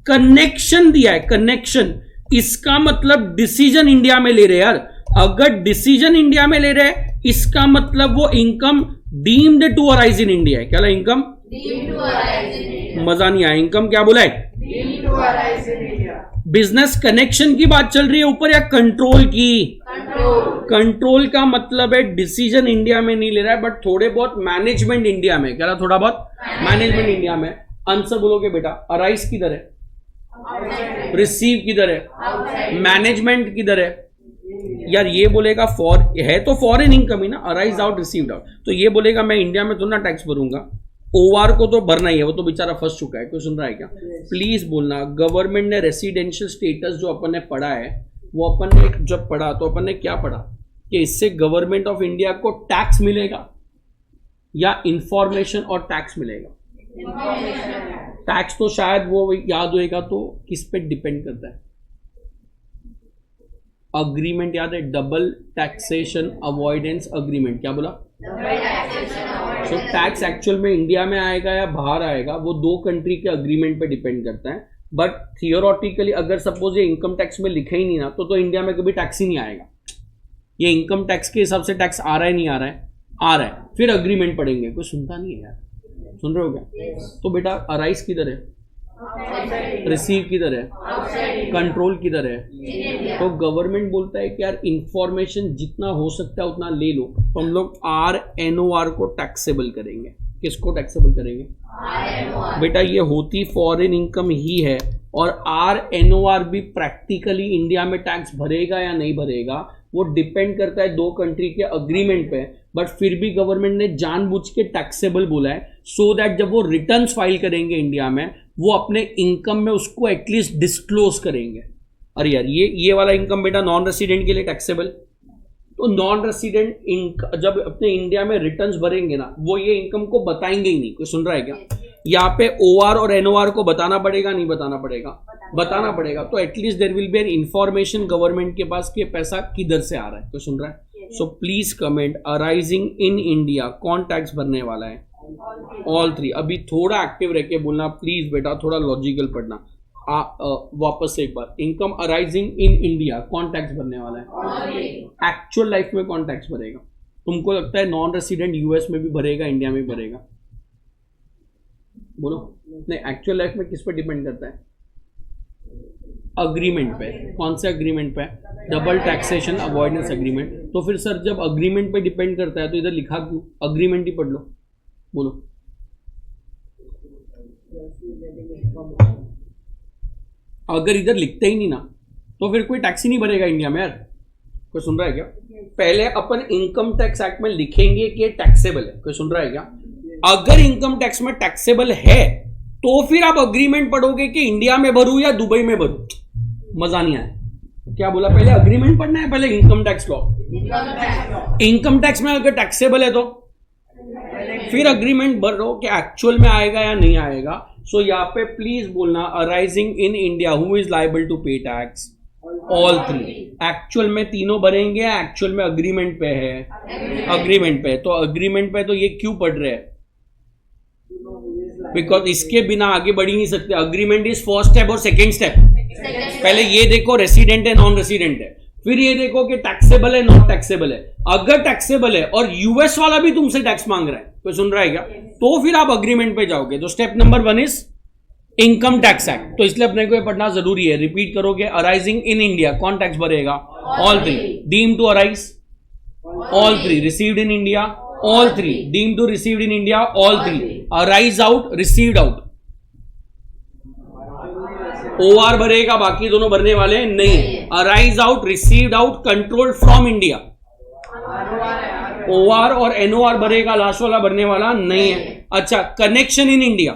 कनेक्शन दिया है, कनेक्शन, इसका मतलब डिसीजन इंडिया में ले रहे यार। अगर डिसीजन इंडिया में ले रहे इसका मतलब वो income deemed to arise in India है। क्या इनकम? मजा नहीं आया, इनकम क्या बोला है? बिजनेस कनेक्शन की बात चल रही है ऊपर, या कंट्रोल की? कंट्रोल का मतलब है डिसीजन इंडिया में नहीं ले रहा है, बट थोड़े बहुत मैनेजमेंट इंडिया में। क्या थोड़ा बहुत मैनेजमेंट इंडिया में। आंसर बोलोगे बेटा, अराइज किधर है? रिसीव किधर है? मैनेजमेंट किधर है? यार ये बोलेगा है तो फॉरेन इनकम ही ना, अराइज आउट रिसीव्ड आउट। तो ये बोलेगा मैं इंडिया में तो ना टैक्स भरूंगा, OR को तो भरना ही है, वो तो बेचारा फंस चुका है। कोई सुन रहा है क्या? प्लीज बोलना। गवर्नमेंट ने रेसिडेंशियल स्टेटस जो अपन ने पढ़ा है, वो अपन ने जब पढ़ा तो अपन ने क्या पढ़ा कि इससे गवर्नमेंट ऑफ इंडिया को टैक्स मिलेगा या इंफॉर्मेशन और टैक्स मिलेगा? टैक्स तो शायद वो याद होएगा, तो किस पे डिपेंड करता है? अग्रीमेंट याद है, डबल टैक्सेशन अवॉइडेंस अग्रीमेंट। क्या बोला? तो टैक्स एक्चुअल में इंडिया में आएगा या बाहर आएगा, वो 2 कंट्री के अग्रीमेंट पे डिपेंड करता है। बट थियोरेटिकली अगर सपोज ये इनकम टैक्स में लिखा ही नहीं ना, तो इंडिया में कभी टैक्स ही नहीं आएगा। ये इनकम टैक्स के हिसाब से टैक्स आ रहा है नहीं आ रहा है? आ रहा है, फिर अग्रीमेंट पढ़ेंगे। कोई सुनता नहीं है यार, सुन रहे हो क्या? तो बेटा अराइज किधर है? रिसीव किधर है? कंट्रोल किधर है? तो गवर्नमेंट बोलता है कि यार इंफॉर्मेशन जितना हो सकता है उतना ले लो, तो हम लोग RNOR को टैक्सेबल करेंगे। किसको टैक्सेबल करेंगे? बेटा ये होती फॉरेन इनकम ही है, और RNOR भी प्रैक्टिकली इंडिया में टैक्स भरेगा या नहीं भरेगा वो डिपेंड करता है 2 कंट्री के अग्रीमेंट पे। बट फिर भी गवर्नमेंट ने जानबूझ के टैक्सेबल बोला है, सो दैट जब वो रिटर्न्स फाइल करेंगे इंडिया में, वो अपने इनकम में उसको एटलीस्ट डिस्क्लोज करेंगे। अरे यार ये वाला इनकम बेटा नॉन रेसिडेंट के लिए टैक्सेबल। तो नॉन रेसिडेंट जब अपने इंडिया में रिटर्न्स भरेंगे ना, वो ये इनकम को बताएंगे ही नहीं। कोई सुन रहा है क्या? यहाँ पे OR और NOR को बताना पड़ेगा, नहीं बताना पड़ेगा? बताना पड़ेगा। तो at least there will be an information government के पास कि पैसा किधर से आ रहा है। कोई सुन रहा है? So please comment, arising in India कौन टैक्स भरने वाला है? ऑल 3। अभी थोड़ा एक्टिव रह के बोलना प्लीज बेटा, थोड़ा लॉजिकल पढ़ना। वापस से एक बार, इनकम अराइजिंग इन इंडिया कौन टैक्स भरने वाला है? एक्चुअल लाइफ में कौन टैक्स भरेगा? तुमको लगता है नॉन रेसिडेंट US में भी भरेगा, इंडिया में भी भरेगा? बोलो। नहीं, एक्चुअल लाइफ में किस पे डिपेंड करता है? अग्रीमेंट पे। कौन से अग्रीमेंट पे? Double taxation avoidance agreement. तो फिर सर जब अग्रीमेंट पे डिपेंड करता है तो इधर लिखा क्यों? अग्रीमेंट ही पढ़ लो। बोलो। अगर इधर लिखते ही नहीं ना, तो फिर कोई टैक्स ही नहीं भरेगा इंडिया में यार। कोई सुन रहा है क्या? पहले अपन इनकम टैक्स एक्ट में लिखेंगे कि टैक्सेबल है। कोई सुन रहा है क्या? अगर इनकम टैक्स में टैक्सेबल है तो फिर आप अग्रीमेंट पढ़ोगे कि इंडिया में भरूं या दुबई में भरूं। मजा नहीं आया। क्या बोला, पहले अग्रीमेंट पढ़ना है, पहले income tax law. Income tax में अगर टैक्सेबल है तो फिर अग्रीमेंट भरो कि एक्चुअल में आएगा या नहीं आएगा। सो यहाँ पे प्लीज बोलना arising in India who is liable to pay tax, all three. Actual में तीनों भरेंगे, एक्चुअल में अग्रीमेंट पे है, अग्रीमेंट पे। तो अग्रीमेंट पे तो ये क्यों पढ़ रहे हैं, बिकॉज इसके बिना आगे बढ़ ही नहीं सकते। अग्रीमेंट इज फर्स्ट स्टेप और सेकेंड स्टेप। पहले ये देखो रेसिडेंट है नॉन रेसिडेंट है, फिर ये देखो कि टैक्सेबल है नॉन टैक्सेबल है। अगर टैक्सेबल है और यूएस वाला भी तुमसे टैक्स मांग रहा है, कोई सुन रहा है क्या, तो फिर आप अग्रीमेंट पे जाओगे। तो step number 1 is income tax act. तो इसलिए अपने को ये पढ़ना जरूरी है। रिपीट करोगे, अराइजिंग इन इंडिया कौन टैक्स भरेगा, all three. Deem to arise, all three. Received in India, all three. Deem to received in India, all three. Arise out, received out. OR भरेगा, बाकी दोनों भरने वाले नहीं। Arise out, received out, controlled from India. OR और एनओआर भरेगा, लास्ट वाला भरने वाला नहीं है। अच्छा, connection in India,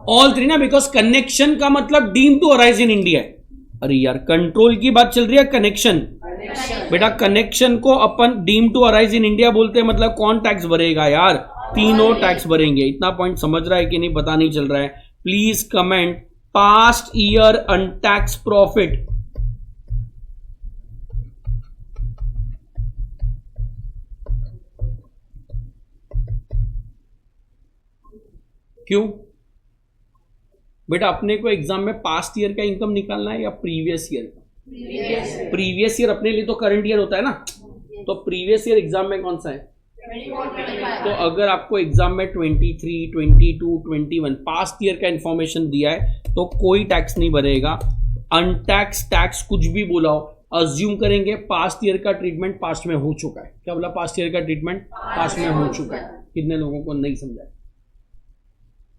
all three ना, बिकॉज कनेक्शन का मतलब deem to arise in India है। अरे यार, कंट्रोल की बात चल रही है, कनेक्शन। बेटा कनेक्शन को अपन deem to arise in India बोलते हैं, मतलब कौन टैक्स भरेगा यार, तीनों टैक्स भरेंगे। इतना पॉइंट समझ रहा है कि नहीं पता नहीं चल रहा है। Please comment past year untaxed profit. क्यों बेटा, अपने को एग्जाम में पास्ट ईयर का इनकम निकालना है या प्रीवियस ईयर का? प्रीवियस ईयर अपने लिए तो करंट ईयर होता है ना। तो प्रीवियस ईयर एग्जाम में कौन सा है? तो अगर आपको एग्जाम में 23, 22, 21 पास्ट ईयर का इंफॉर्मेशन दिया है तो कोई टैक्स नहीं भरेगा। अनटैक्स टैक्स कुछ भी बोला हो, अज्यूम करेंगे पास्ट ईयर का ट्रीटमेंट पास्ट में हो चुका है। क्या बोला, पास्ट ईयर का ट्रीटमेंट पास्ट में हो चुका है। कितने लोगों को नहीं समझा?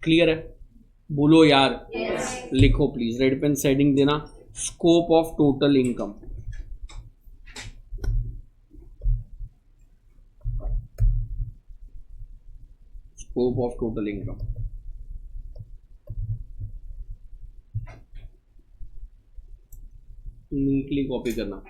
क्लियर है? बोलो यार। लिखो प्लीज, रेड पेन सेडिंग देना। Scope of total income, scope of total income. Neatly copy करना।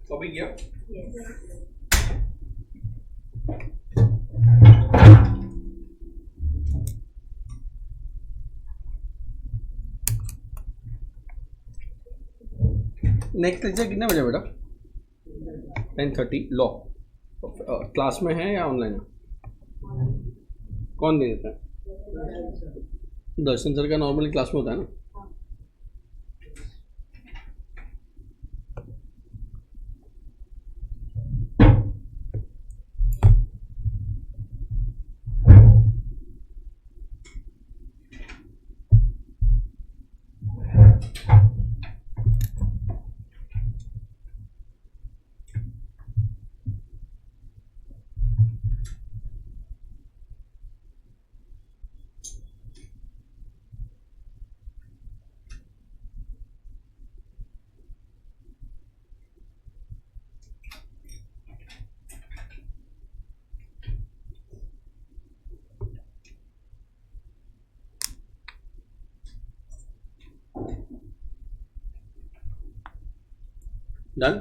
कॉपी किया? नेक्स्ट लेक्चर कितने बजे बेटा? 10:30 लॉ क्लास में है या ऑनलाइन है? कौन दे देता है? दर्शन सर का नॉर्मली क्लास में होता है ना? Done?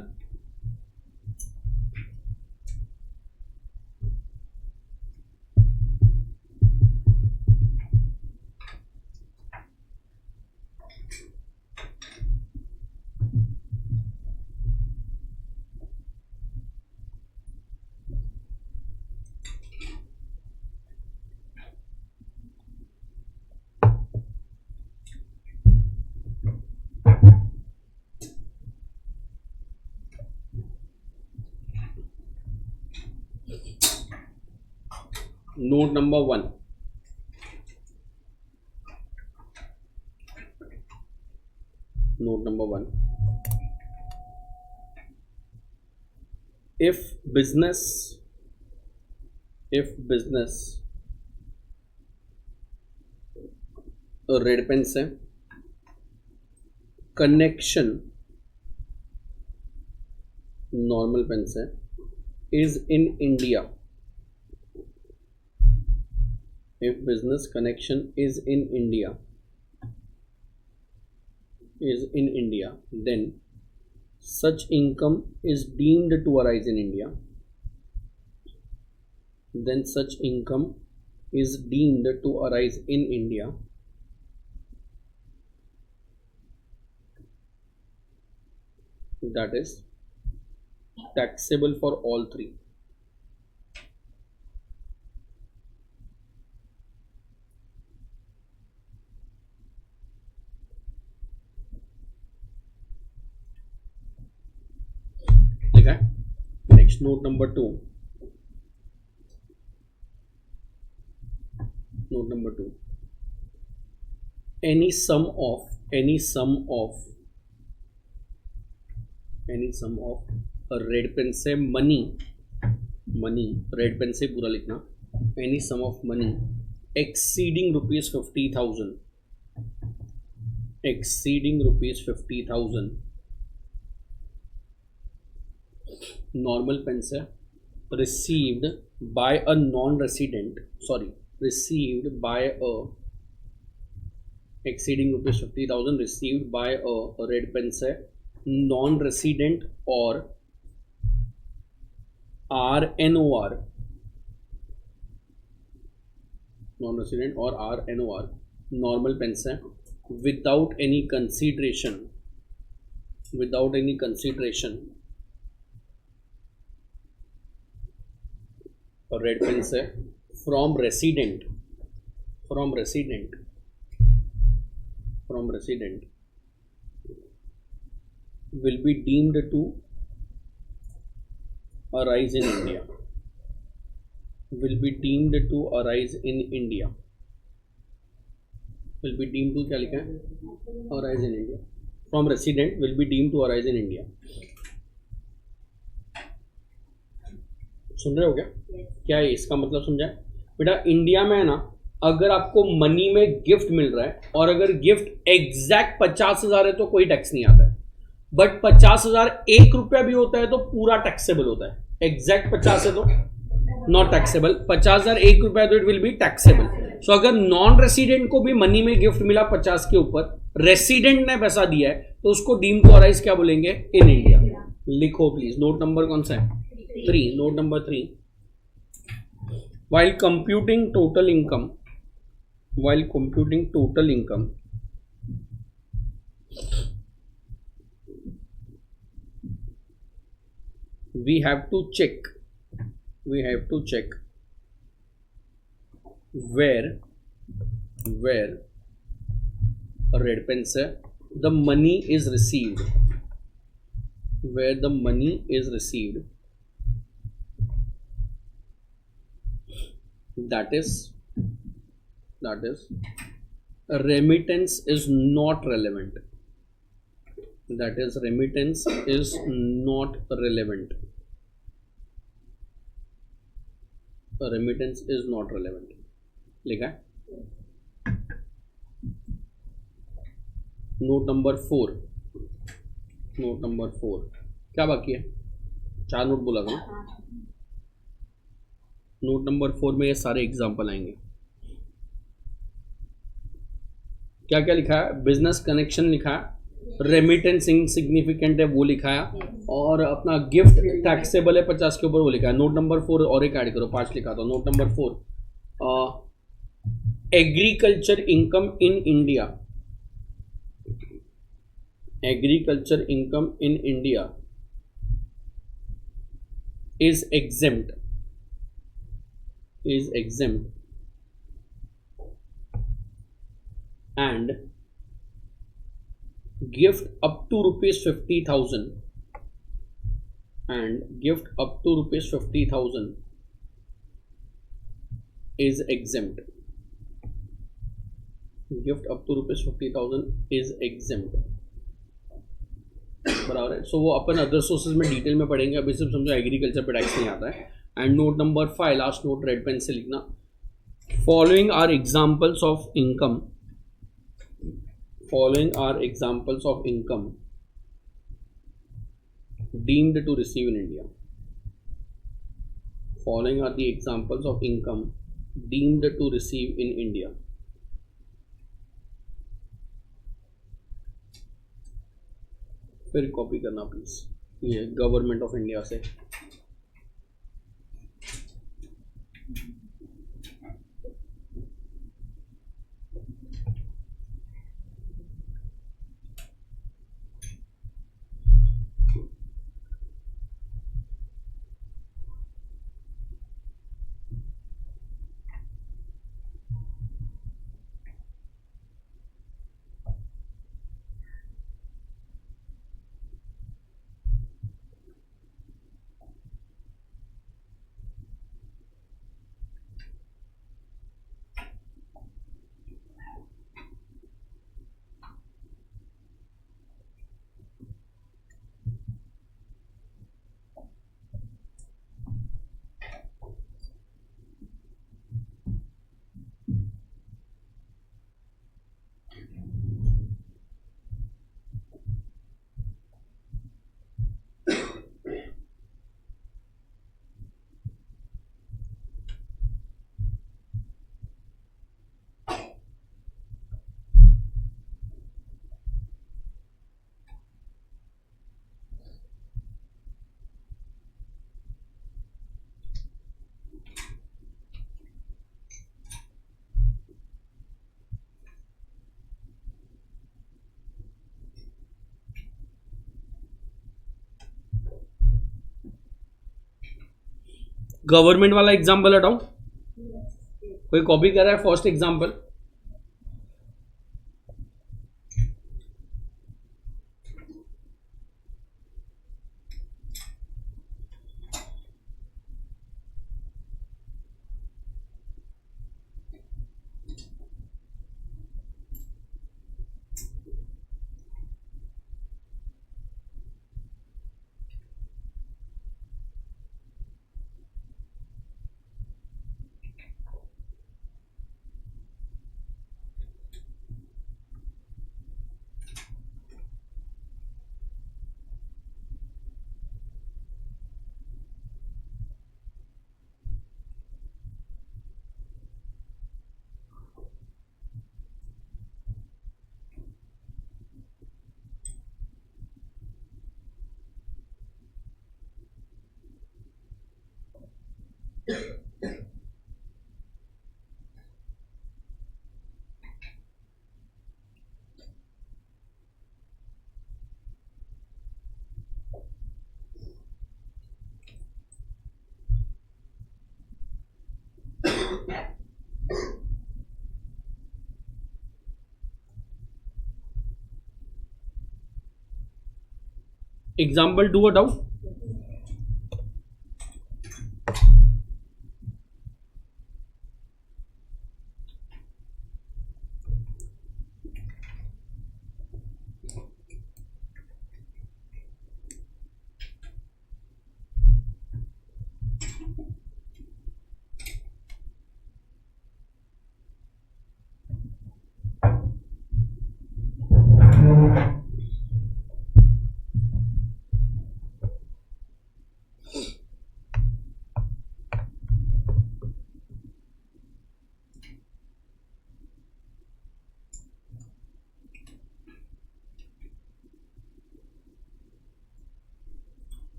Note number 1. Note number 1. If business red pen से कनेक्शन नॉर्मल पेन से is in India, if business connection is in India, then such income is deemed to arise in India. Then such income is deemed to arise in India. That is taxable for all three. Next, note number 2. Note number 2. Any sum of a red pen से money red pen से पूरा लिखना, any sum of money exceeding rupees 50,000, normal pen से received by a non-resident, received by a exceeding rupees 50,000 received by a red pen से non-resident or RNOR, non-resident or RNOR normal pen से without any consideration और रेड पेन से from resident will be deemed to arise in India. will be deemed to arise in India. Will be deemed to क्या लिखा है? Arise in India. From resident will be deemed to arise in India. सुन रहे हो क्या? क्या है इसका मतलब समझा? बेटा इंडिया में है ना, अगर आपको मनी में गिफ्ट मिल रहा है और अगर गिफ्ट एग्जैक्ट 50,000 है तो कोई टैक्स नहीं आता है, बट 50,000 1 रुपया भी होता है तो पूरा टैक्सेबल होता है. एग्जैक्ट 50 है तो नॉट टैक्सेबल, 50,000 1 रुपया है तो इट विल बी टैक्सेबल. सो अगर नॉन रेसिडेंट को भी मनी में गिफ्ट मिला 50 के ऊपर, रेसिडेंट ने पैसा दिया है तो उसको डीम टू अराइज क्या बोलेंगे? In India. लिखो प्लीज. नोट नंबर कौन सा है? 3. Note number 3. While computing total income, we have to check where red pen से the money is received, where the money is received, that is remittance is not relevant. That is remittance is not relevant. Remittance is not relevant. लिखा है. Note number 4. नोट नंबर 4 क्या बाकी है? 4 नोट बोला था ना. नोट नंबर 4 में ये सारे एग्जाम्पल आएंगे. क्या क्या लिखा है? बिजनेस कनेक्शन लिखा है, रेमिटेंस इनसिग्निफिकेंट है वो लिखा है, और अपना गिफ्ट टैक्सेबल है 50 के ऊपर वो लिखा है. नोट नंबर 4 और एक ऐड करो, 5 लिखा था. Note number 4 agriculture income in India. Agriculture income in India is exempt and gift up to rupees 50,000 is exempt. Gift up to rupees 50,000 is exempt. बराबर है. सो वो अपन अदर सोर्सेज में डिटेल में पढ़ेंगे, अभी सिर्फ समझो एग्रीकल्चर पे टैक्स नहीं आता है. And note number 5 last note red pen से लिखना. Following are examples of income. Following are examples of income deemed to receive in India. Following are the examples of income deemed to receive in India. फिर कॉपी करना प्लीज, ये गवर्नमेंट ऑफ इंडिया से. गवर्नमेंट वाला एग्जाम्पल हटाऊं? कोई कॉपी कर रहा है फर्स्ट एग्जाम्पल? एग्जाम्पल 2 हटाओ,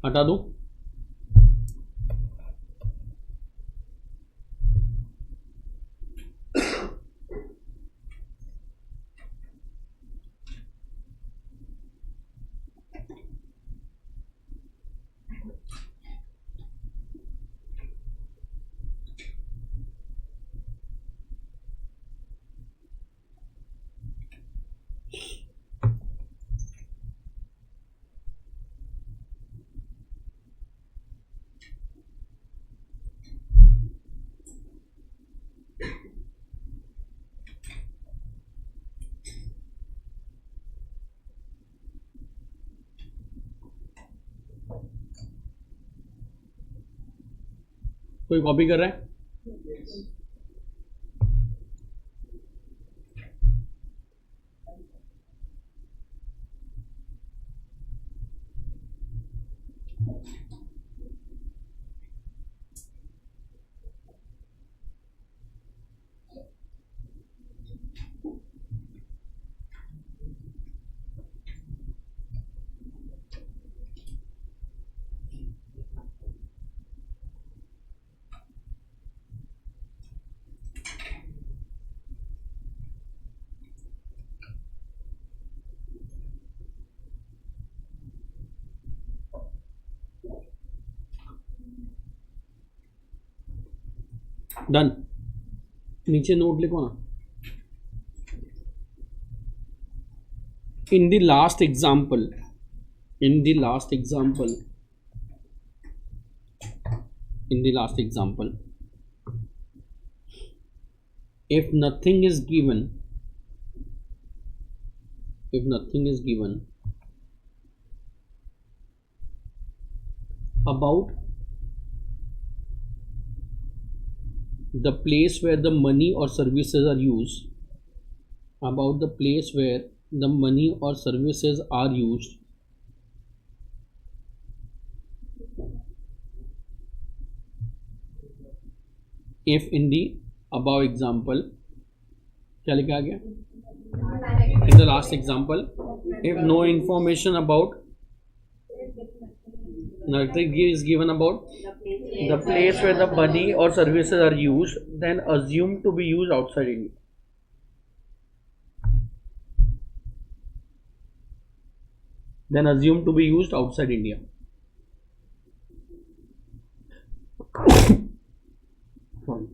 हटा दो। कोई कॉपी कर रहा है? डन। नीचे नोट लिखो ना। in the last example in the last example in the last example, if nothing is given about the place where the money or services are used, about the place where the money or services are used, if in the above example, क्या लिखा गया? In the last example, if no information about nothing is given about the place where the money or services are used, then assume to be used outside India. Then assume to be used outside India. Sorry.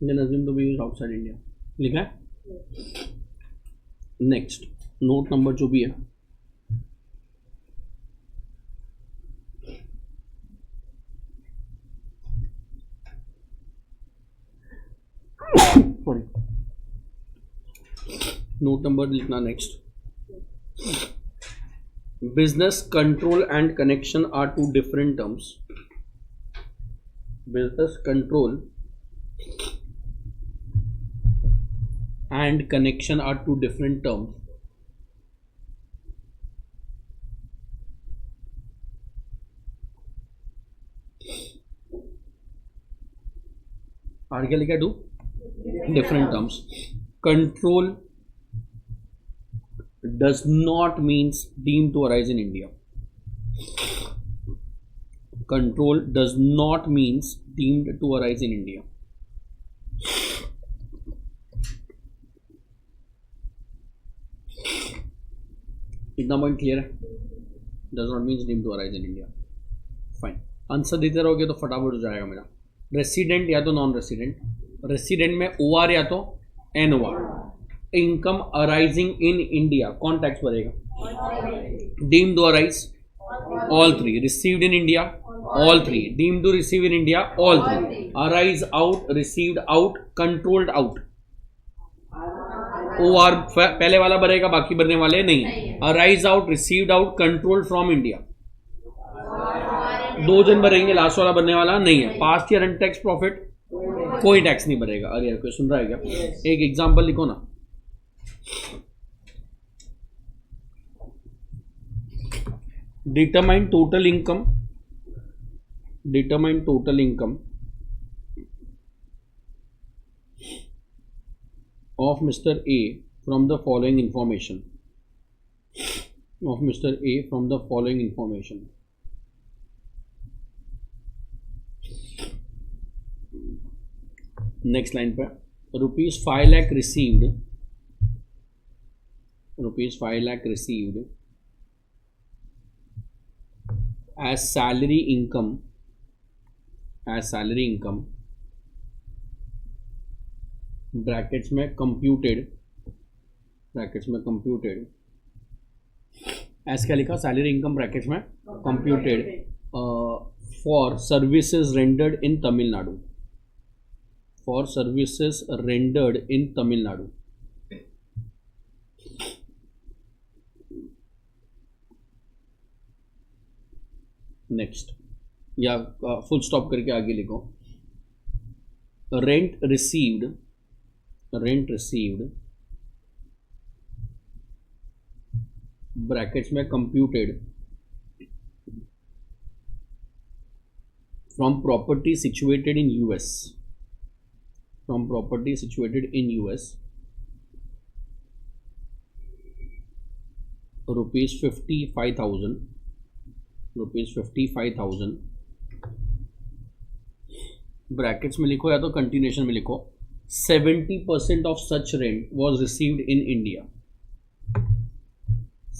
Then assume to be used outside India. लिखा है? नेक्स्ट नोट नंबर जो भी है, सॉरी, नोट नंबर लिखना next. Business control and connection are two different terms. Business control and connection are two different terms. Are क्या लिखा है? Two different terms. Control does not means deemed to arise in India. Control does not means deemed to arise in India. इतना पॉइंट क्लियर है? Does not means deemed to arise in India. Fine. Answer देते रहोगे तो फटाफट हो जाएगा मेरा. रेसिडेंट या तो नॉन रेसिडेंट. रेसिडेंट में ओ आर या तो N O R. Income arising in India कौन टैक्स भरेगा? Deemed to arise all three. Received in India all three. Deemed to receive in India all three. Arise out, received out, controlled out. O R पहले वाला भरेगा, बाकी भरने वाले नहीं. Arise out, received out, controlled from India. दो जन भरेंगे, लास्ट वाला भरने वाला नहीं है. पास्ट ईयर अनटैक्स प्रॉफिट कोई टैक्स नहीं भरेगा. अरे यार कोई सुन रहा है क्या? एक एग्जांपल लिखो ना. Determine total income. Determine total income of Mr. A from the following information. Of Mr. A from the following information. Next line पे rupees 5 lakh received. Rupees 5 lakh received as salary income. As salary income. Brackets में कंप्यूटेड. ब्रैकेट्स में कंप्यूटेड एस क्या लिखा? सैलरी इनकम ब्रैकेट्स में computed for services rendered in Tamil Nadu. For services rendered in Tamil Nadu. Next या फुल स्टॉप करके आगे लिखो. Rent received. Rent received brackets में computed from property situated in US. From property situated in US rupees 55,000. Rupees 55,000 brackets में लिखो या तो कंटिन्यूएशन में लिखो. 70% of such rent was received in India.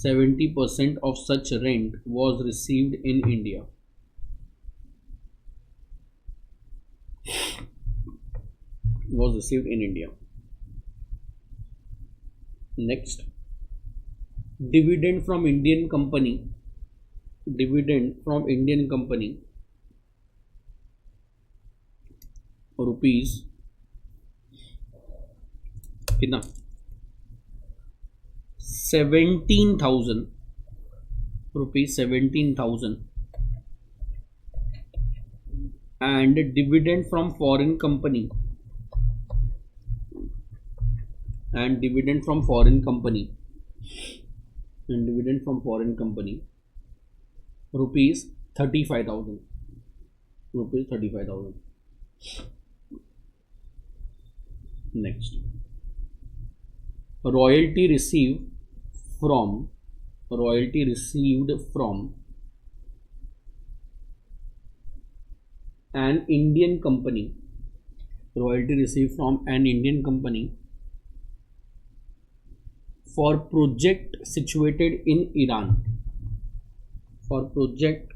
70% of such rent was received in India. Was received in India. Next, dividend from Indian company. Dividend from Indian company. Rupees कितना? 17,000 rupees. 17,000 and dividend from foreign company. And dividend from foreign company. And dividend from foreign company rupees 35,000. Rupees 35,000. Next, royalty received from an Indian company. Royalty received from an Indian company for project situated in Iran. For project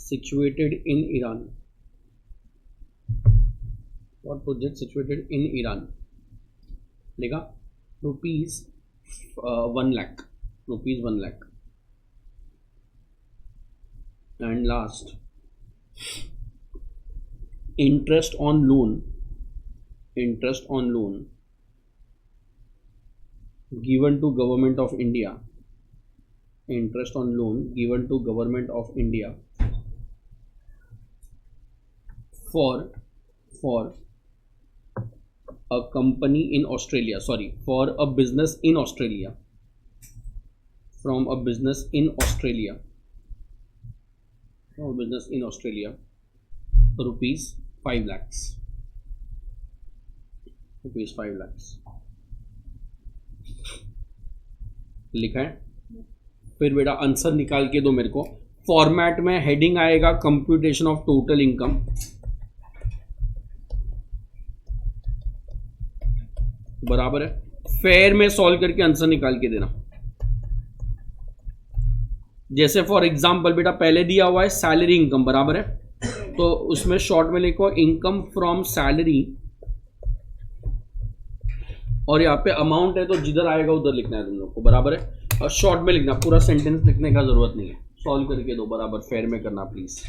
situated in Iran. For project situated in Iran. लिखा rupees 1 lakh. Rupees 1 lakh. And last, interest on loan. Interest on loan given to Government of India. Interest on loan given to Government of India for a company in Australia. Sorry, for a business in Australia. From a business in Australia. From a business in Australia. Rupees 5 lakhs. ₹5 lakh लिखा है। फिर बेटा आंसर निकाल के दो मेरे को। फॉर्मेट में हेडिंग आएगा कंप्यूटेशन ऑफ टोटल इनकम, बराबर है। फेयर में सॉल्व करके आंसर निकाल के देना। जैसे फॉर एग्जांपल बेटा पहले दिया हुआ है सैलरी इनकम, बराबर है, तो उसमें शॉर्ट में लिखो इनकम फ्रॉम सैलरी, और यहाँ पे अमाउंट है तो जिधर आएगा उधर लिखना है तुम लोग को, बराबर है। और शॉर्ट में लिखना, पूरा सेंटेंस लिखने का जरूरत नहीं है। सॉल्व करके दो, बराबर, फेयर में करना प्लीज।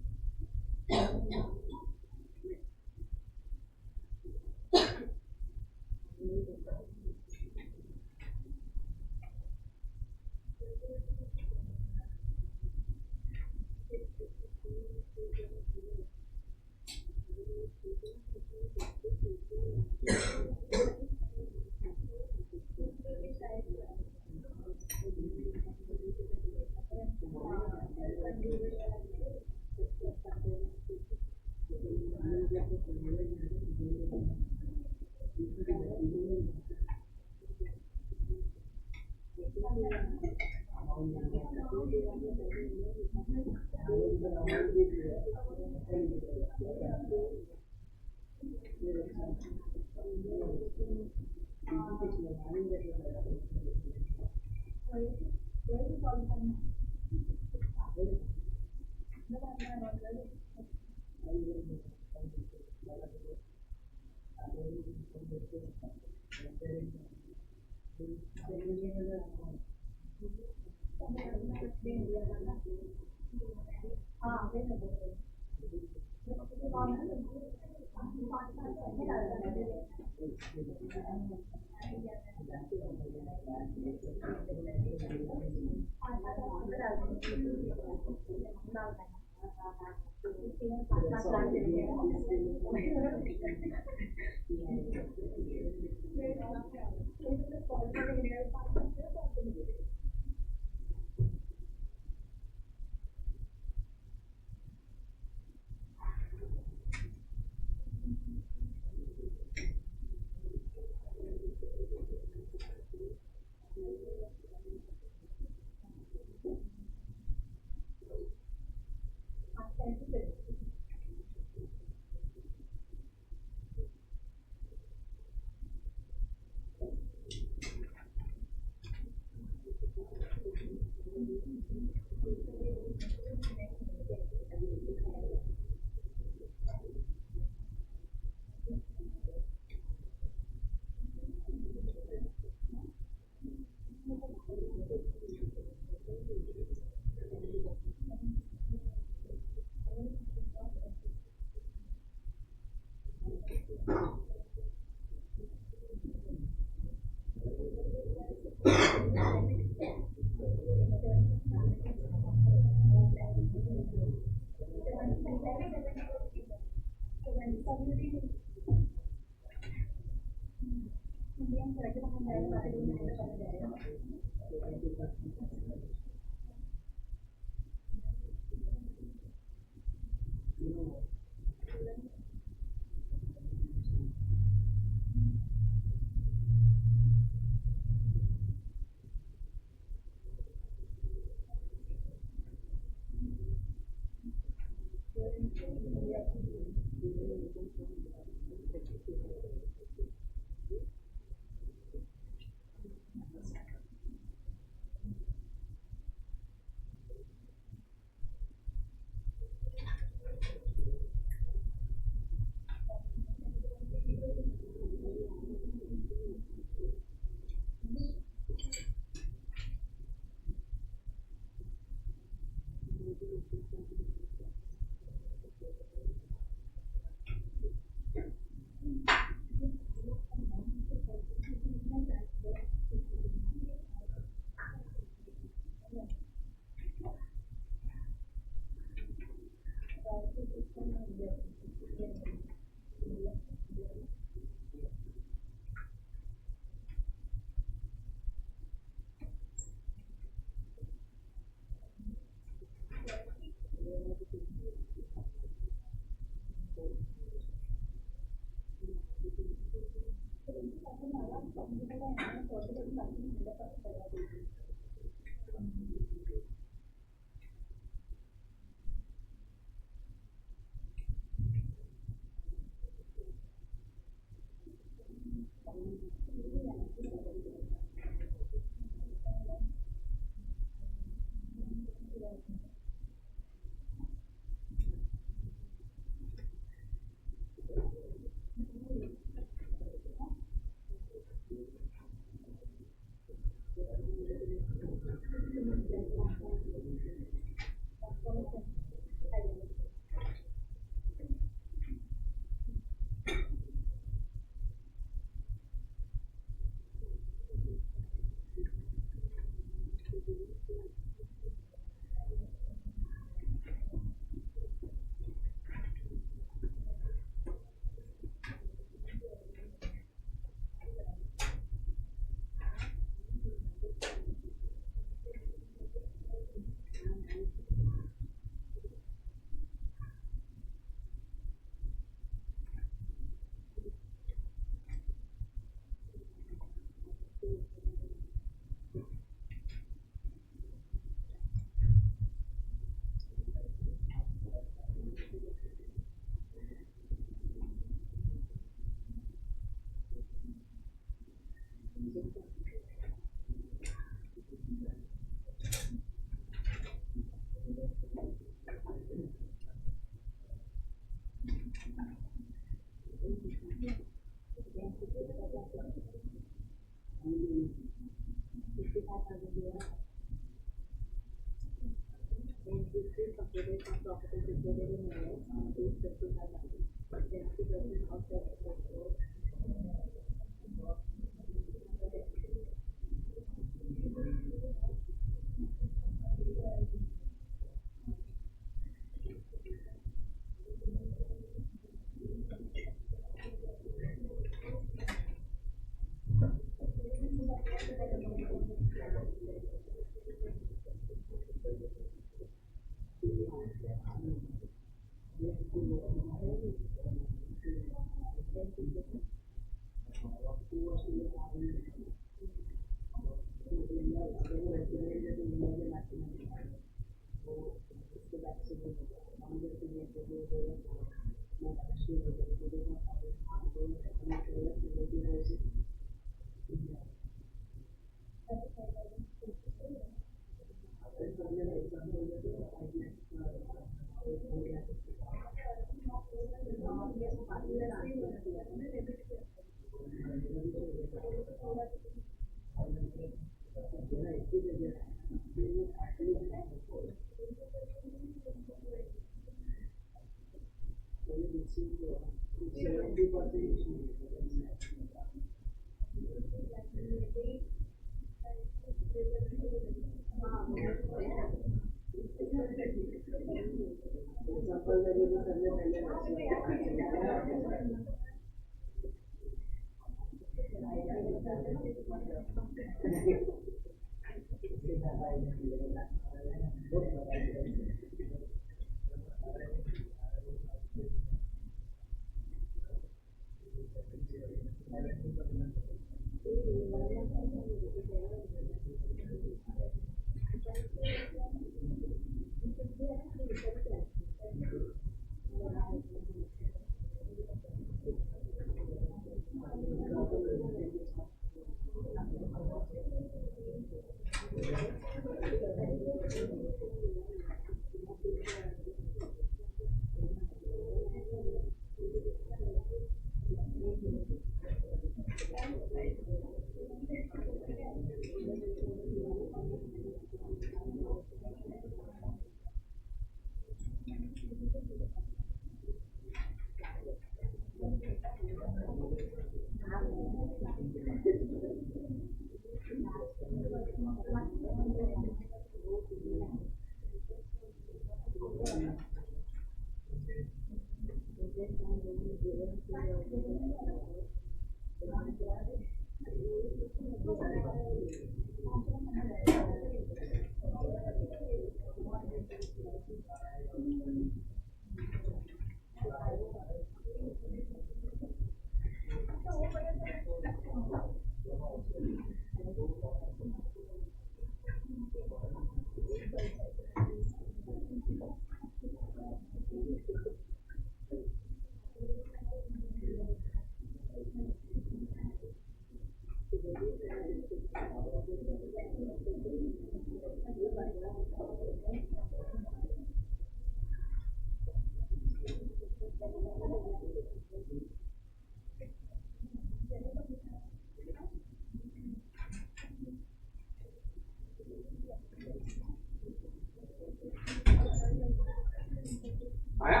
आया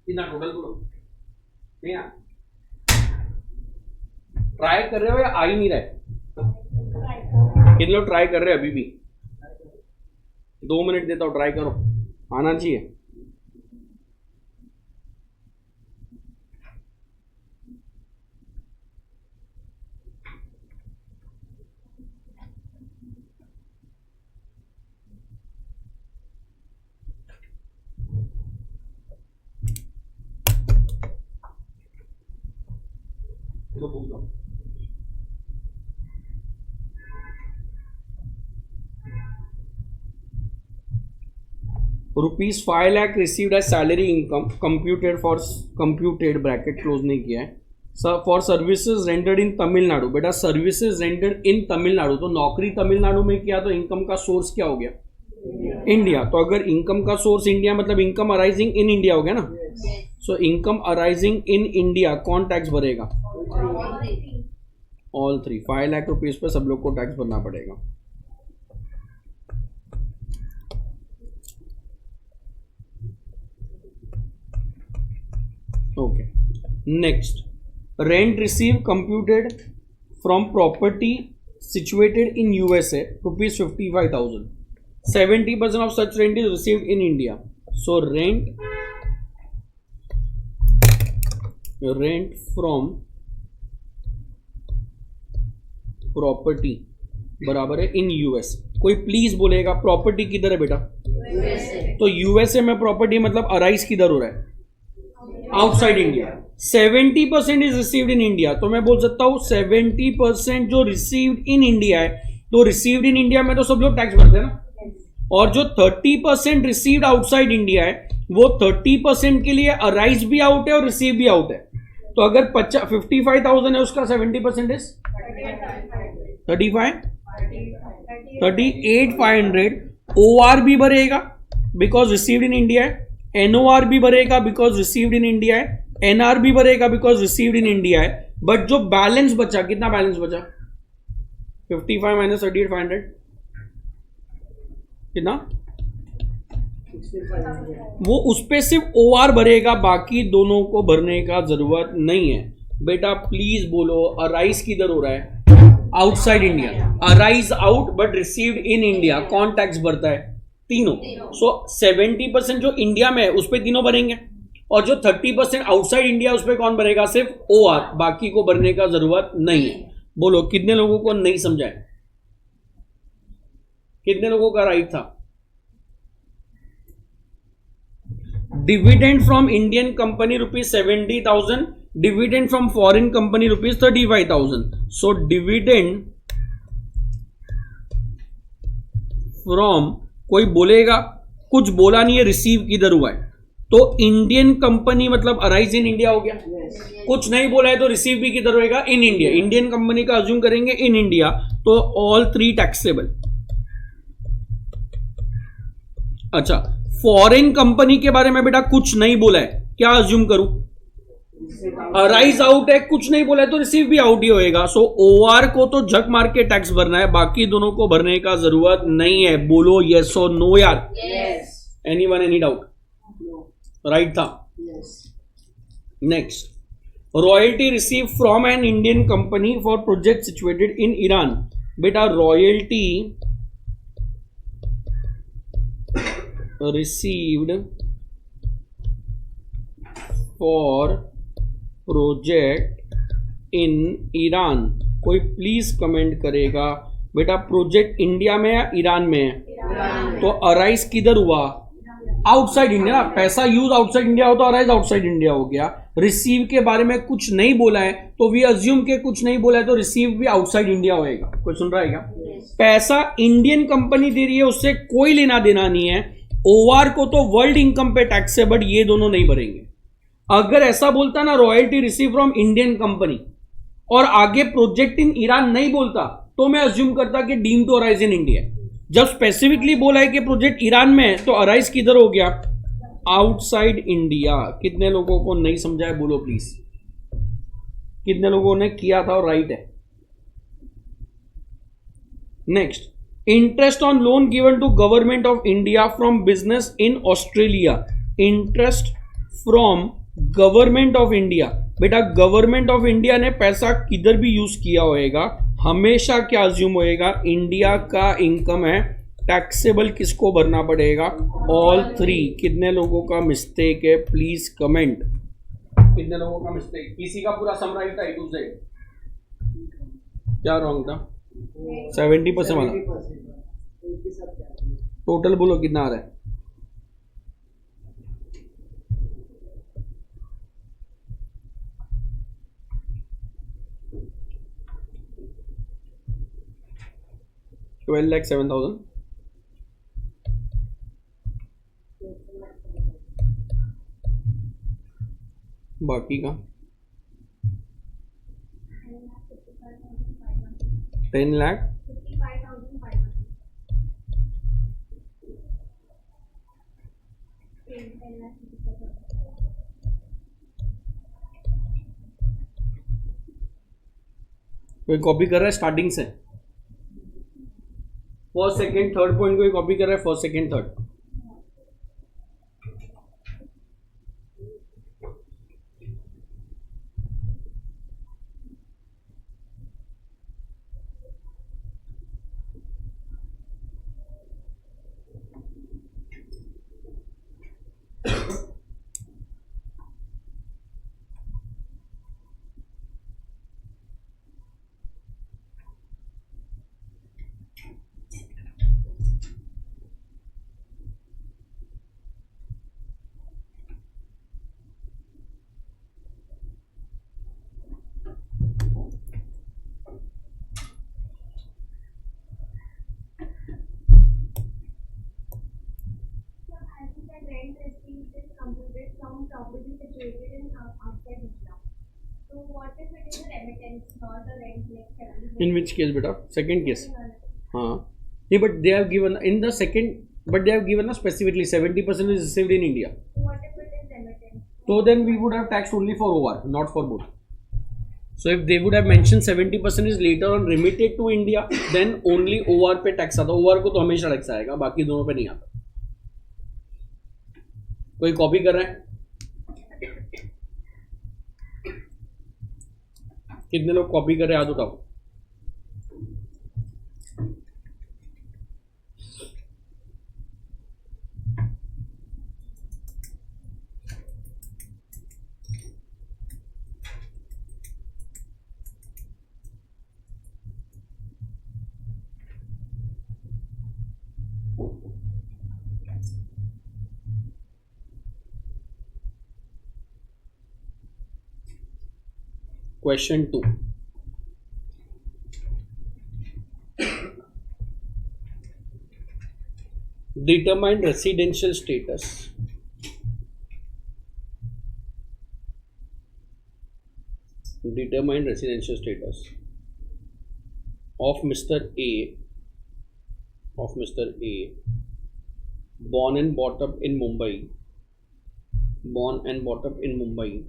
कितना टोटल बोलो नहीं आया ट्राई कर रहे हो या आ ही नहीं रहे कितने लोग ट्राई कर रहे हैं अभी भी 2 मिनट देता हूँ ट्राई करो आना चाहिए तो भूल जाओ rupees 5 lakh received as salary income computed bracket close नहीं किया है for services rendered in Tamil Nadu बेटा सर्विसेज रेंडर्ड इन तमिलनाडु तो नौकरी तमिलनाडु में किया तो इनकम का सोर्स क्या हो गया इंडिया तो अगर इनकम का सोर्स इंडिया मतलब इनकम अराइजिंग इन इंडिया हो गया ना so income arising in India कौन टैक्स भरेगा ऑल 3 5 लाख रुपीज पे सब लोग को टैक्स भरना पड़ेगा okay next rent received computed from property situated in USA rupees 55,000 70% of such rent is received in India so rent from property बराबर है इन यूएस कोई प्लीज बोलेगा प्रॉपर्टी किधर है बेटा तो यूएसए में प्रॉपर्टी मतलब अराइज किधर हो रहा है outside India 70% is received in India तो मैं बोल सकता हूं 70% जो रिसीव्ड इन इंडिया है तो रिसीव्ड इन इंडिया में तो सब लोग टैक्स भरते हैं ना और जो 30% रिसीव्ड आउटसाइड इंडिया है वो 30% के लिए अराइज भी आउट है और रिसीव भी आउट है तो अगर 55,000 है उसका 70% इज 38,500 OR भी भरेगा बिकॉज रिसीव्ड इन इंडिया है NOR भी भरेगा बिकॉज रिसीव्ड इन इंडिया है NR भी भरेगा बिकॉज रिसीव्ड इन इंडिया है बट जो बैलेंस बचा कितना बैलेंस बचा 55 माइनस 38,500 कितना वो उस पे सिर्फ OR भरेगा बाकी दोनों को भरने का जरूरत नहीं है बेटा प्लीज बोलो अराइज किधर हो रहा है outside India arise out but received in India कौन टैक्स भरता है तीनों सो 70% जो इंडिया में है उस पे तीनों भरेंगे और जो 30% आउटसाइड इंडिया उस पे कौन भरेगा सिर्फ OR बाकी को भरने का जरूरत नहीं है बोलो कितने लोगों को नहीं समझा है कितने लोगों का राइट था dividend from Indian company ₹70,000 dividend from foreign company ₹35,000 so dividend from कोई बोलेगा कुछ बोला नहीं है रिसीव किधर हुआ है तो इंडियन कंपनी मतलब अराइज इन इंडिया हो गया कुछ नहीं बोला है तो रिसीव भी किधर होएगा इन इंडिया इंडियन कंपनी का अज्यूम करेंगे इन इंडिया तो ऑल 3 टैक्सेबल अच्छा फॉरेन कंपनी के बारे में बेटा कुछ नहीं बोला है क्या अज्यूम करूं अराइज आउट है कुछ नहीं बोला है तो रिसीव भी आउट ही होएगा सो OR को तो झक मार के टैक्स भरना है बाकी दोनों को भरने का जरूरत नहीं है बोलो यस और नो यार एनीवन एनी डाउट राइट था next royalty receive from an Indian company for project situated in Iran बेटा royalty received for project in Iran. कोई प्लीज कमेंट करेगा बेटा प्रोजेक्ट इंडिया में या ईरान में है? तो अराइज किधर हुआ? Outside India. पैसा यूज आउटसाइड इंडिया हो तो अराइज आउटसाइड इंडिया हो गया। रिसीव के बारे में कुछ नहीं बोला है तो वी अज्यूम के कुछ नहीं बोला है तो रिसीव भी आउटसाइड इंडिया होएगा। कोई सुन रहा है क्या? पैसा इंडियन कंपनी दे रही है उससे कोई लेना देना नहीं है। ओआर को तो वर्ल्ड इनकम पे टैक्स है बट ये दोनों नहीं भरेंगे। अगर ऐसा बोलता ना royalty receive from Indian company और आगे प्रोजेक्ट इन ईरान नहीं बोलता तो मैं अज्यूम करता कि deem to arise in India. जब स्पेसिफिकली बोला है कि प्रोजेक्ट ईरान में है तो अराइज किधर हो गया? Outside India. कितने लोगों को नहीं समझा है बोलो प्लीज? कितने लोगों ने किया था और राइट है? Next, interest on loan given to government of India from business in Australia. Interest from government of India. बेटा गवर्नमेंट ऑफ इंडिया ने पैसा किधर भी यूज किया होएगा हमेशा क्या अज्यूम होएगा? इंडिया का इनकम है। टैक्सेबल किसको भरना पड़ेगा? All three. कितने लोगों का मिस्टेक है प्लीज कमेंट। कितने लोगों का मिस्टेक? किसी का पूरा समराइज था टू से क्या रॉन्ग था? 70% वाला। टोटल बोलो कितना आ रहा है? $12,07,000। बाकी का 10 लाख। कोई कॉपी कर रहा है स्टार्टिंग से? फर्स्ट सेकंड थर्ड पॉइंट को कॉपी कर रहा है? First second third. Rent receipt is computed from property situated in outside India. So what if it is a remittance, not a rent like 70%? In which case beta? Second case. हाँ नहीं but they have given in the second but they have given us specifically 70% is received in India. So what if it is remittance? So then we would have taxed only for OR, not for both. So if they would have mentioned 70% is later on remitted to India, then only OR पे टैक्स आता। OR को तो हमेशा टैक्स आएगा, बाकी दोनों पे नहीं आता। कोई कॉपी कर रहा है? कितने लोग कॉपी कर रहे हैं हाथ उठाओ। Question 2. Determine residential status. Determine residential status of Mr. A. Of Mr. A. Born and brought up in Mumbai. Born and brought up in Mumbai.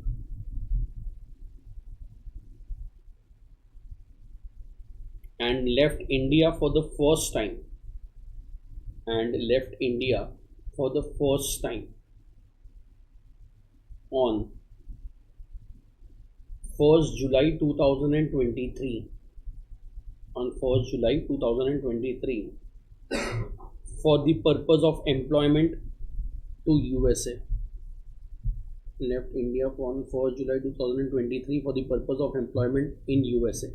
And left India for the first time. And left India for the first time on 1st July 2023. On 1st July 2023 for the purpose of employment to USA. Left India on 1st July 2023 for the purpose of employment in USA.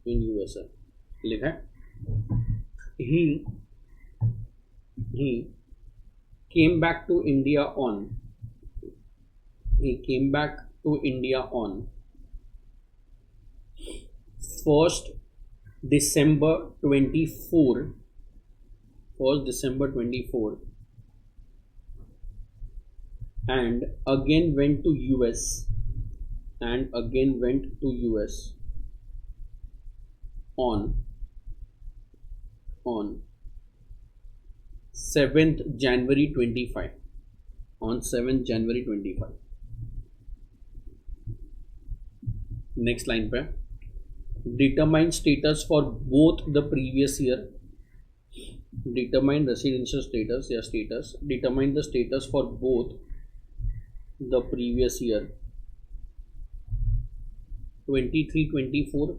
In USA. लिखा है. He came back to India on. He came back to India on 1st December 24. 1st December 24. And again went to US. And again went to US on 7th January 25. On 7th January 25. Next line पे determine status for both the previous year. Determine residential status या status. Determine the status for both the previous year 23-24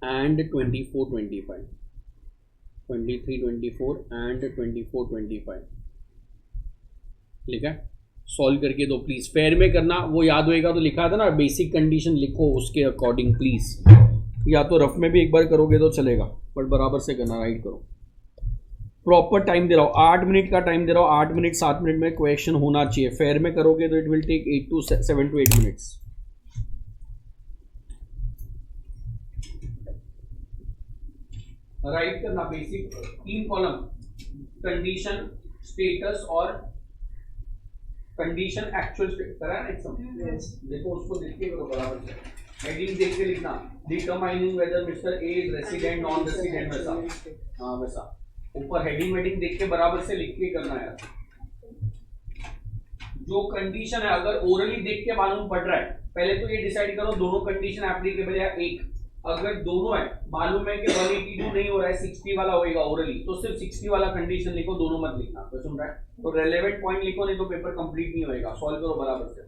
and 24-25. 23-24 and 24-25 लिखा है. सॉल्व करके दो प्लीज. फेयर में करना, वो याद होएगा तो लिखा था ना, बेसिक कंडीशन लिखो उसके अकॉर्डिंग प्लीज. या तो रफ में भी एक बार करोगे तो चलेगा, बट बराबर से करना, राइट करो. प्रॉपर टाइम दे रहा हूँ, 8 मिनट का टाइम दे रहा हूँ. 8 मिनट 7 मिनट में क्वेश्चन होना चाहिए. फेयर में करोगे तो it will take 7 to 8 minutes. Write करना बेसिक 3 कॉलम, कंडीशन, स्टेटस और कंडीशन एक्चुअल स्टेट करा है एग्जाम. देखो उसको देख के करो बराबर से. हेडिंग देख के लिखना, determining weather mister A is resident non resident, वैसा. हाँ वैसा ऊपर हेडिंग देख के बराबर से लिख के करना यार. जो कंडीशन है अगर ओरली देख के मालूम पड़ रहा है, पहले तो ये डिसाइड करो दोनों कंडीशन एप्लीकेबल है या एक. अगर दोनों है, मालूम है कि 182 नहीं हो रहा है, 60 वाला होएगा ओरली, तो सिर्फ 60 वाला कंडीशन लिखो, दोनों मत लिखना. तो सुन रहा है तो रेलेवेंट पॉइंट लिखो, नहीं तो पेपर कंप्लीट नहीं होएगा. सॉल्व करो बराबर से.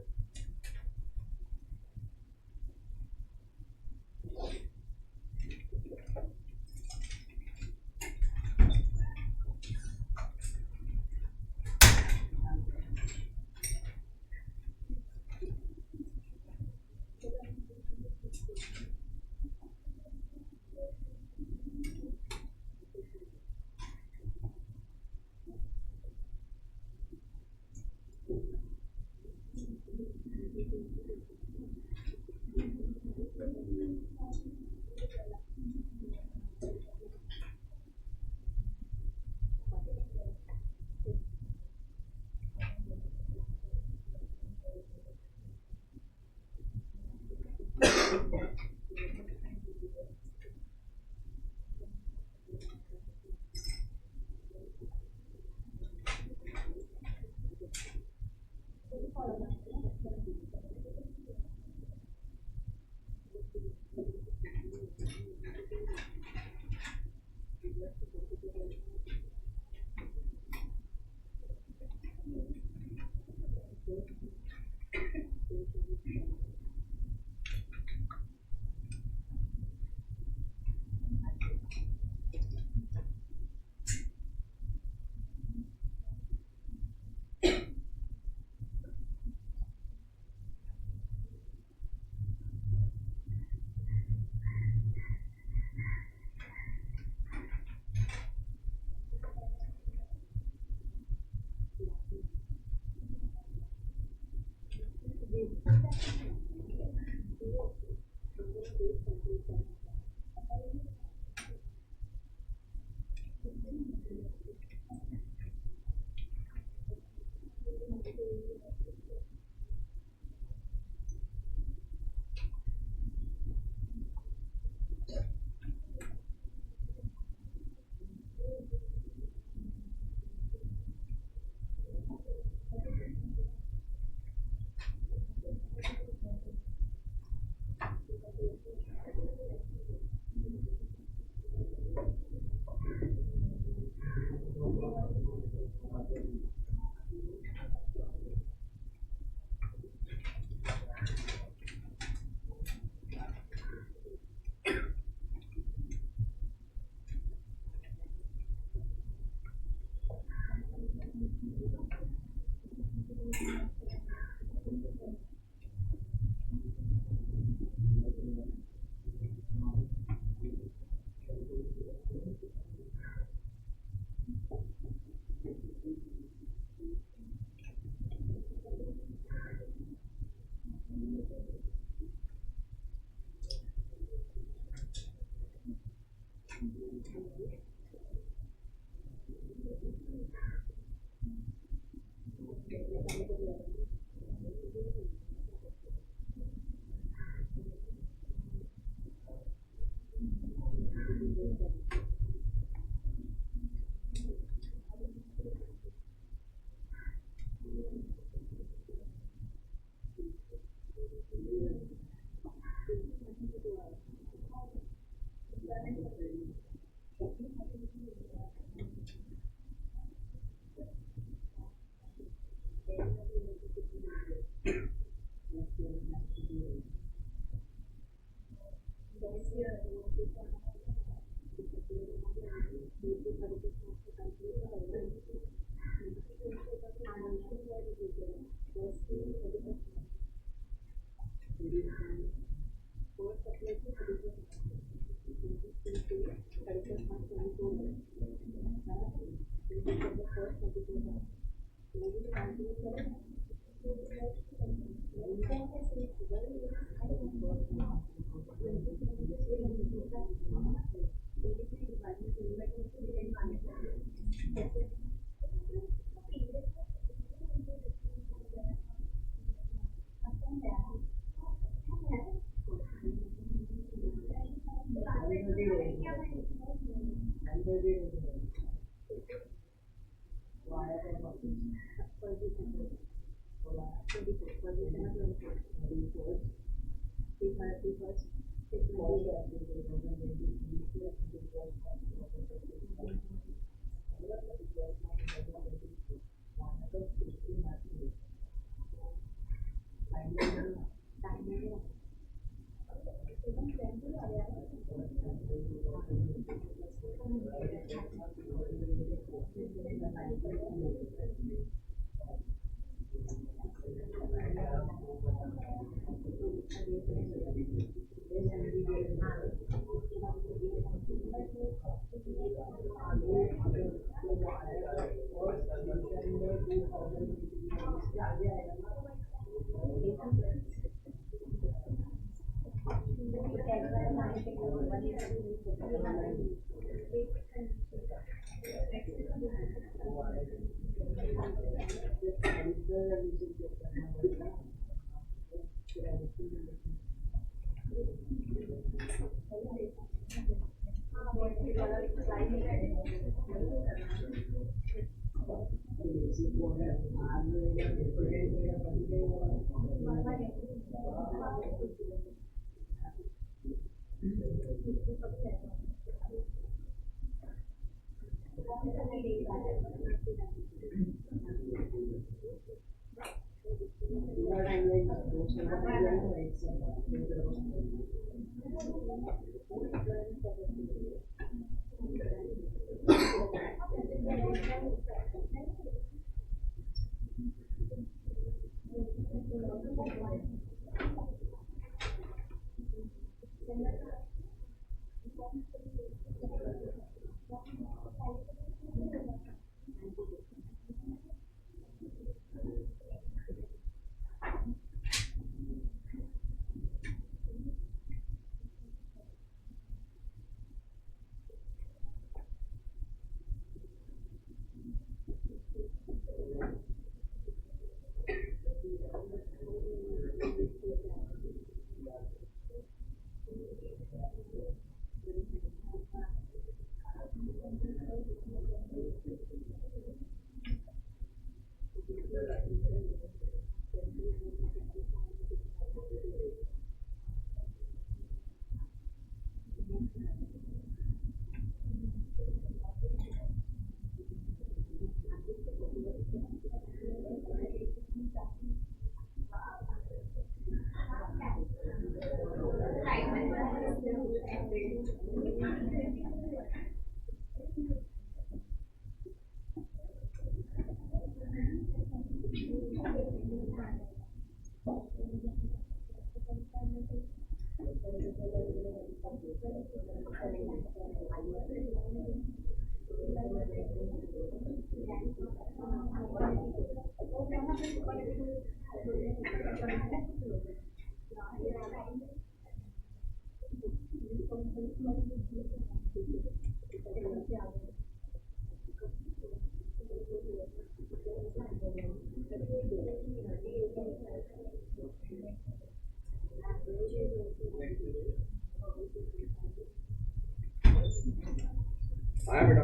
आया बेटा,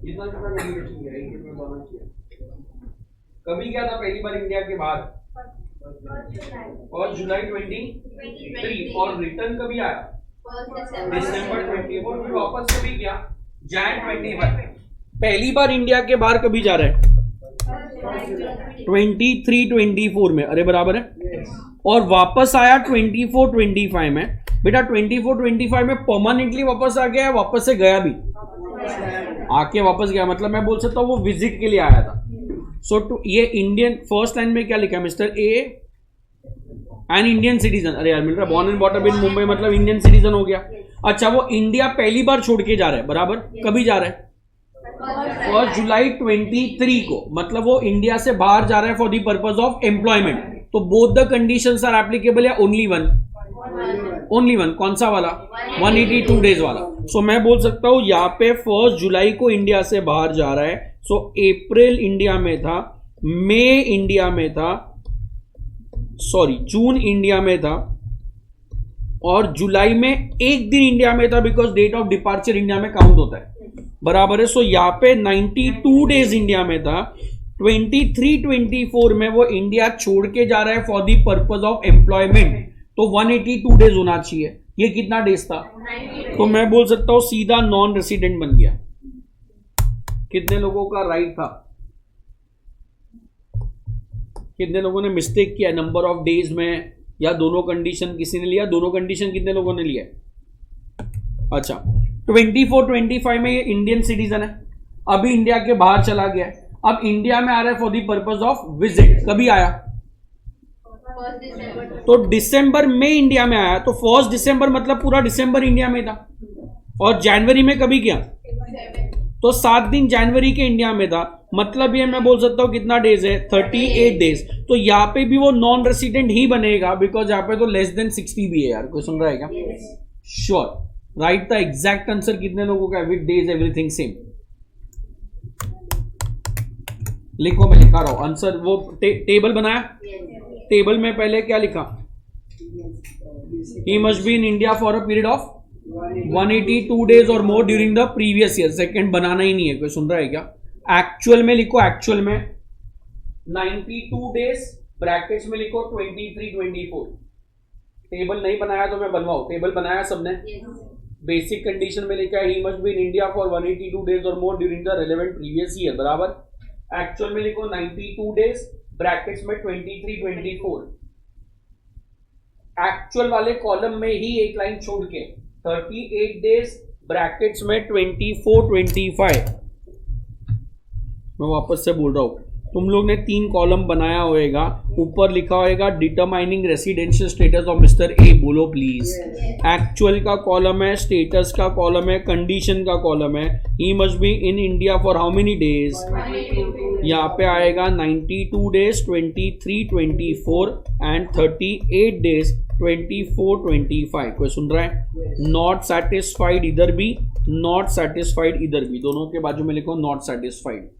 इतना कितना कम्युनिकेशन गया, 1 मिनट में बताना चाहिए। कभी गया था पहली बार इंडिया के बाहर? 1 जुलाई 23 और रिटर्न कभी आया? दिसंबर 24, फिर वापस कभी गया? जैन 21। पहली बार इंडिया के बाहर कभी जा रहा है? 23-24 में, अरे बराबर है। और वापस आया 24-25 में। बेटा 24-25 में परमानेंटली वापस आ गया, वापस से गया भी, आके वापस गया, मतलब मैं बोल सकता हूँ वो विजिट के लिए आया था। सो टू ये इंडियन, फर्स्ट लाइन में क्या लिखा है mister A, an Indian citizen. अरे यार मिल रहा, born and brought up in Mumbai मतलब इंडियन सिटीजन हो गया। अच्छा, वो इंडिया पहली बार छोड़ के जा रहा है, बराबर, कभी जा रहा है? 1 जुलाई 23 को, मतलब वो इंडिया से बाहर जा रहा है for the purpose of employment. तो both the conditions are applicable या ओनली वन? Only one. कौन सा वाला? 182 डेज वाला। सो मैं बोल सकता हूं यहाँ पे 1 जुलाई को इंडिया से बाहर जा रहा है। सो अप्रैल इंडिया में था, मई इंडिया में था, सॉरी जून इंडिया में था, और जुलाई में एक दिन इंडिया में था, because date of departure India में काउंट होता है, बराबर है। सो यहाँ पे 92 डेज इंडिया में था। 23-24 में वो इंडिया छोड़ के जा रहा है for the purpose of employment, तो 182 डेज होना चाहिए। ये कितना डेज था? तो मैं बोल सकता हूं सीधा नॉन रेसिडेंट बन गया। कितने लोगों का राइट था? कितने लोगों ने मिस्टेक किया नंबर ऑफ डेज में, या दोनों कंडीशन किसी ने लिया? दोनों कंडीशन कितने लोगों ने लिया? अच्छा, 24-25 में ये इंडियन सिटीजन है, अभी इंडिया के बाहर चला गया है, अब इंडिया में आ रहा है for the purpose of visit. कभी आया? तो दिसंबर में इंडिया में आया, तो 1 दिसंबर मतलब पूरा दिसंबर इंडिया में था। और जनवरी में कभी गया? तो 7 दिन जनवरी के इंडिया में था, मतलब ये मैं बोल सकता हूं कितना डेज है? 38 डेज। तो यहाँ पे भी वो नॉन रेसिडेंट ही बनेगा, बिकॉज यहाँ पे तो लेस देन 60 भी है। यार कोई सुन रहा है क्या? श्योर, राइट था। एग्जैक्ट आंसर कितने लोगों का? With days everything same. लिखो, मैं लिखा रहा हूं आंसर। वो टेबल बनाया, टेबल में पहले क्या लिखा? He must be in India for a period of 182 days और more during the previous year. Second बनाना ही नहीं है, कोई सुन रहा है क्या? एक्चुअल में लिखो, एक्चुअल में 92 डेज, ब्रैकेट्स में लिखो 23-24। टेबल नहीं बनाया तो मैं बनवाऊं, टेबल बनाया सबने? बेसिक कंडीशन में लिखा है he must be in India for 182 days और more during the relevant previous year, बराबर। एक्चुअल में लिखो 92 डेज, ब्रैकेट्स में 23-24। एक्चुअल वाले कॉलम में ही एक लाइन छोड़ के 38 डेज, ब्रैकेट्स में 24-25। मैं वापस से बोल रहा हूं, तुम लोग ने 3 कॉलम बनाया होएगा, ऊपर लिखा होएगा determining residential status of mister A. बोलो प्लीज। एक्चुअल का कॉलम है, स्टेटस का कॉलम है, कंडीशन का कॉलम है। He must be in India for how many days? यहाँ पे आएगा 92 डेज, 23-24 एंड 38 डेज, 24-25। कोई सुन रहा है? नॉट सेटिस्फाइड इधर भी, नॉट सेटिस्फाइड इधर भी, दोनों के बाजू में लिखो नॉट सेटिस्फाइड।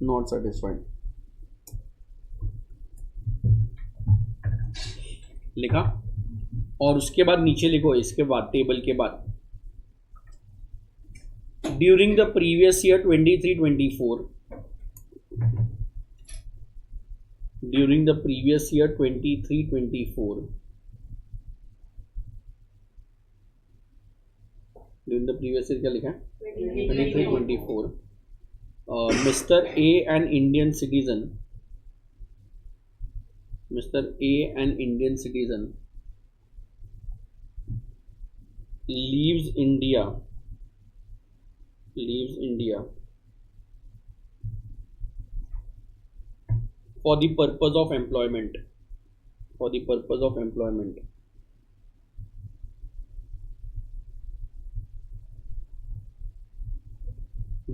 नॉट सेटिस्फाइड लिखा, और उसके बाद नीचे लिखो, इसके बाद टेबल के बाद during the previous year 23-24, during the previous year 23-24, during the previous year क्या लिखा है? 23-24। Mr. A, an Indian citizen, Mr. A, an Indian citizen, leaves India for the purpose of employment, for the purpose of employment.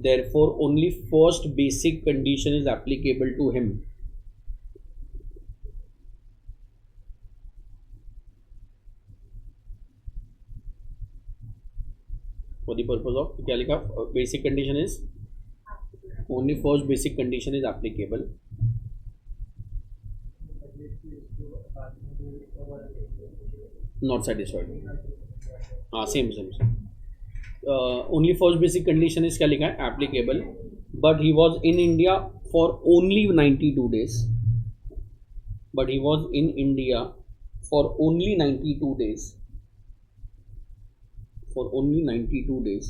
Therefore, only first basic condition is applicable to him. For the purpose of, क्या लिखा? Basic condition is only first basic condition is applicable. Not satisfied, हाँ same same same. Only first basic condition is क्या लिखा है, applicable, but he was in India for only 92 days, but he was in India for only 92 days, for only 92 days,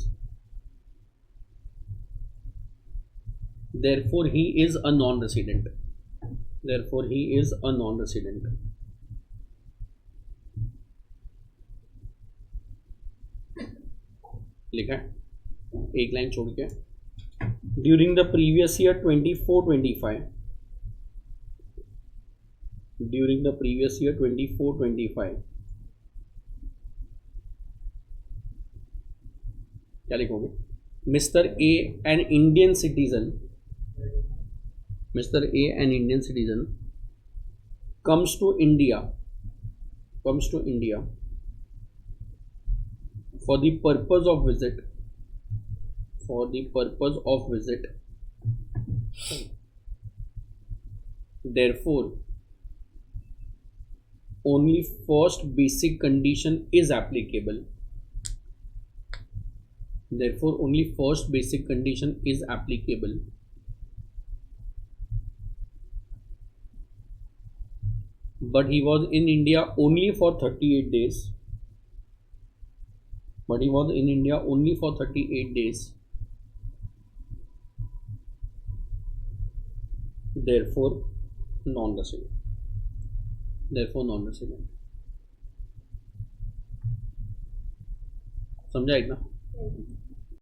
therefore he is a non-resident, therefore he is a non-resident. लिखा है एक लाइन छोड़ के, during the previous year 24-25, during the previous year 24-25, क्या लिखोगे, mister A an Indian citizen, mister A an Indian citizen comes to India for the purpose of visit, therefore only first basic condition is applicable, therefore only first basic condition is applicable, but he was in India only for 38 days, but he was in India only for 38 days, therefore non-resident, therefore non-resident. समझा एक ना.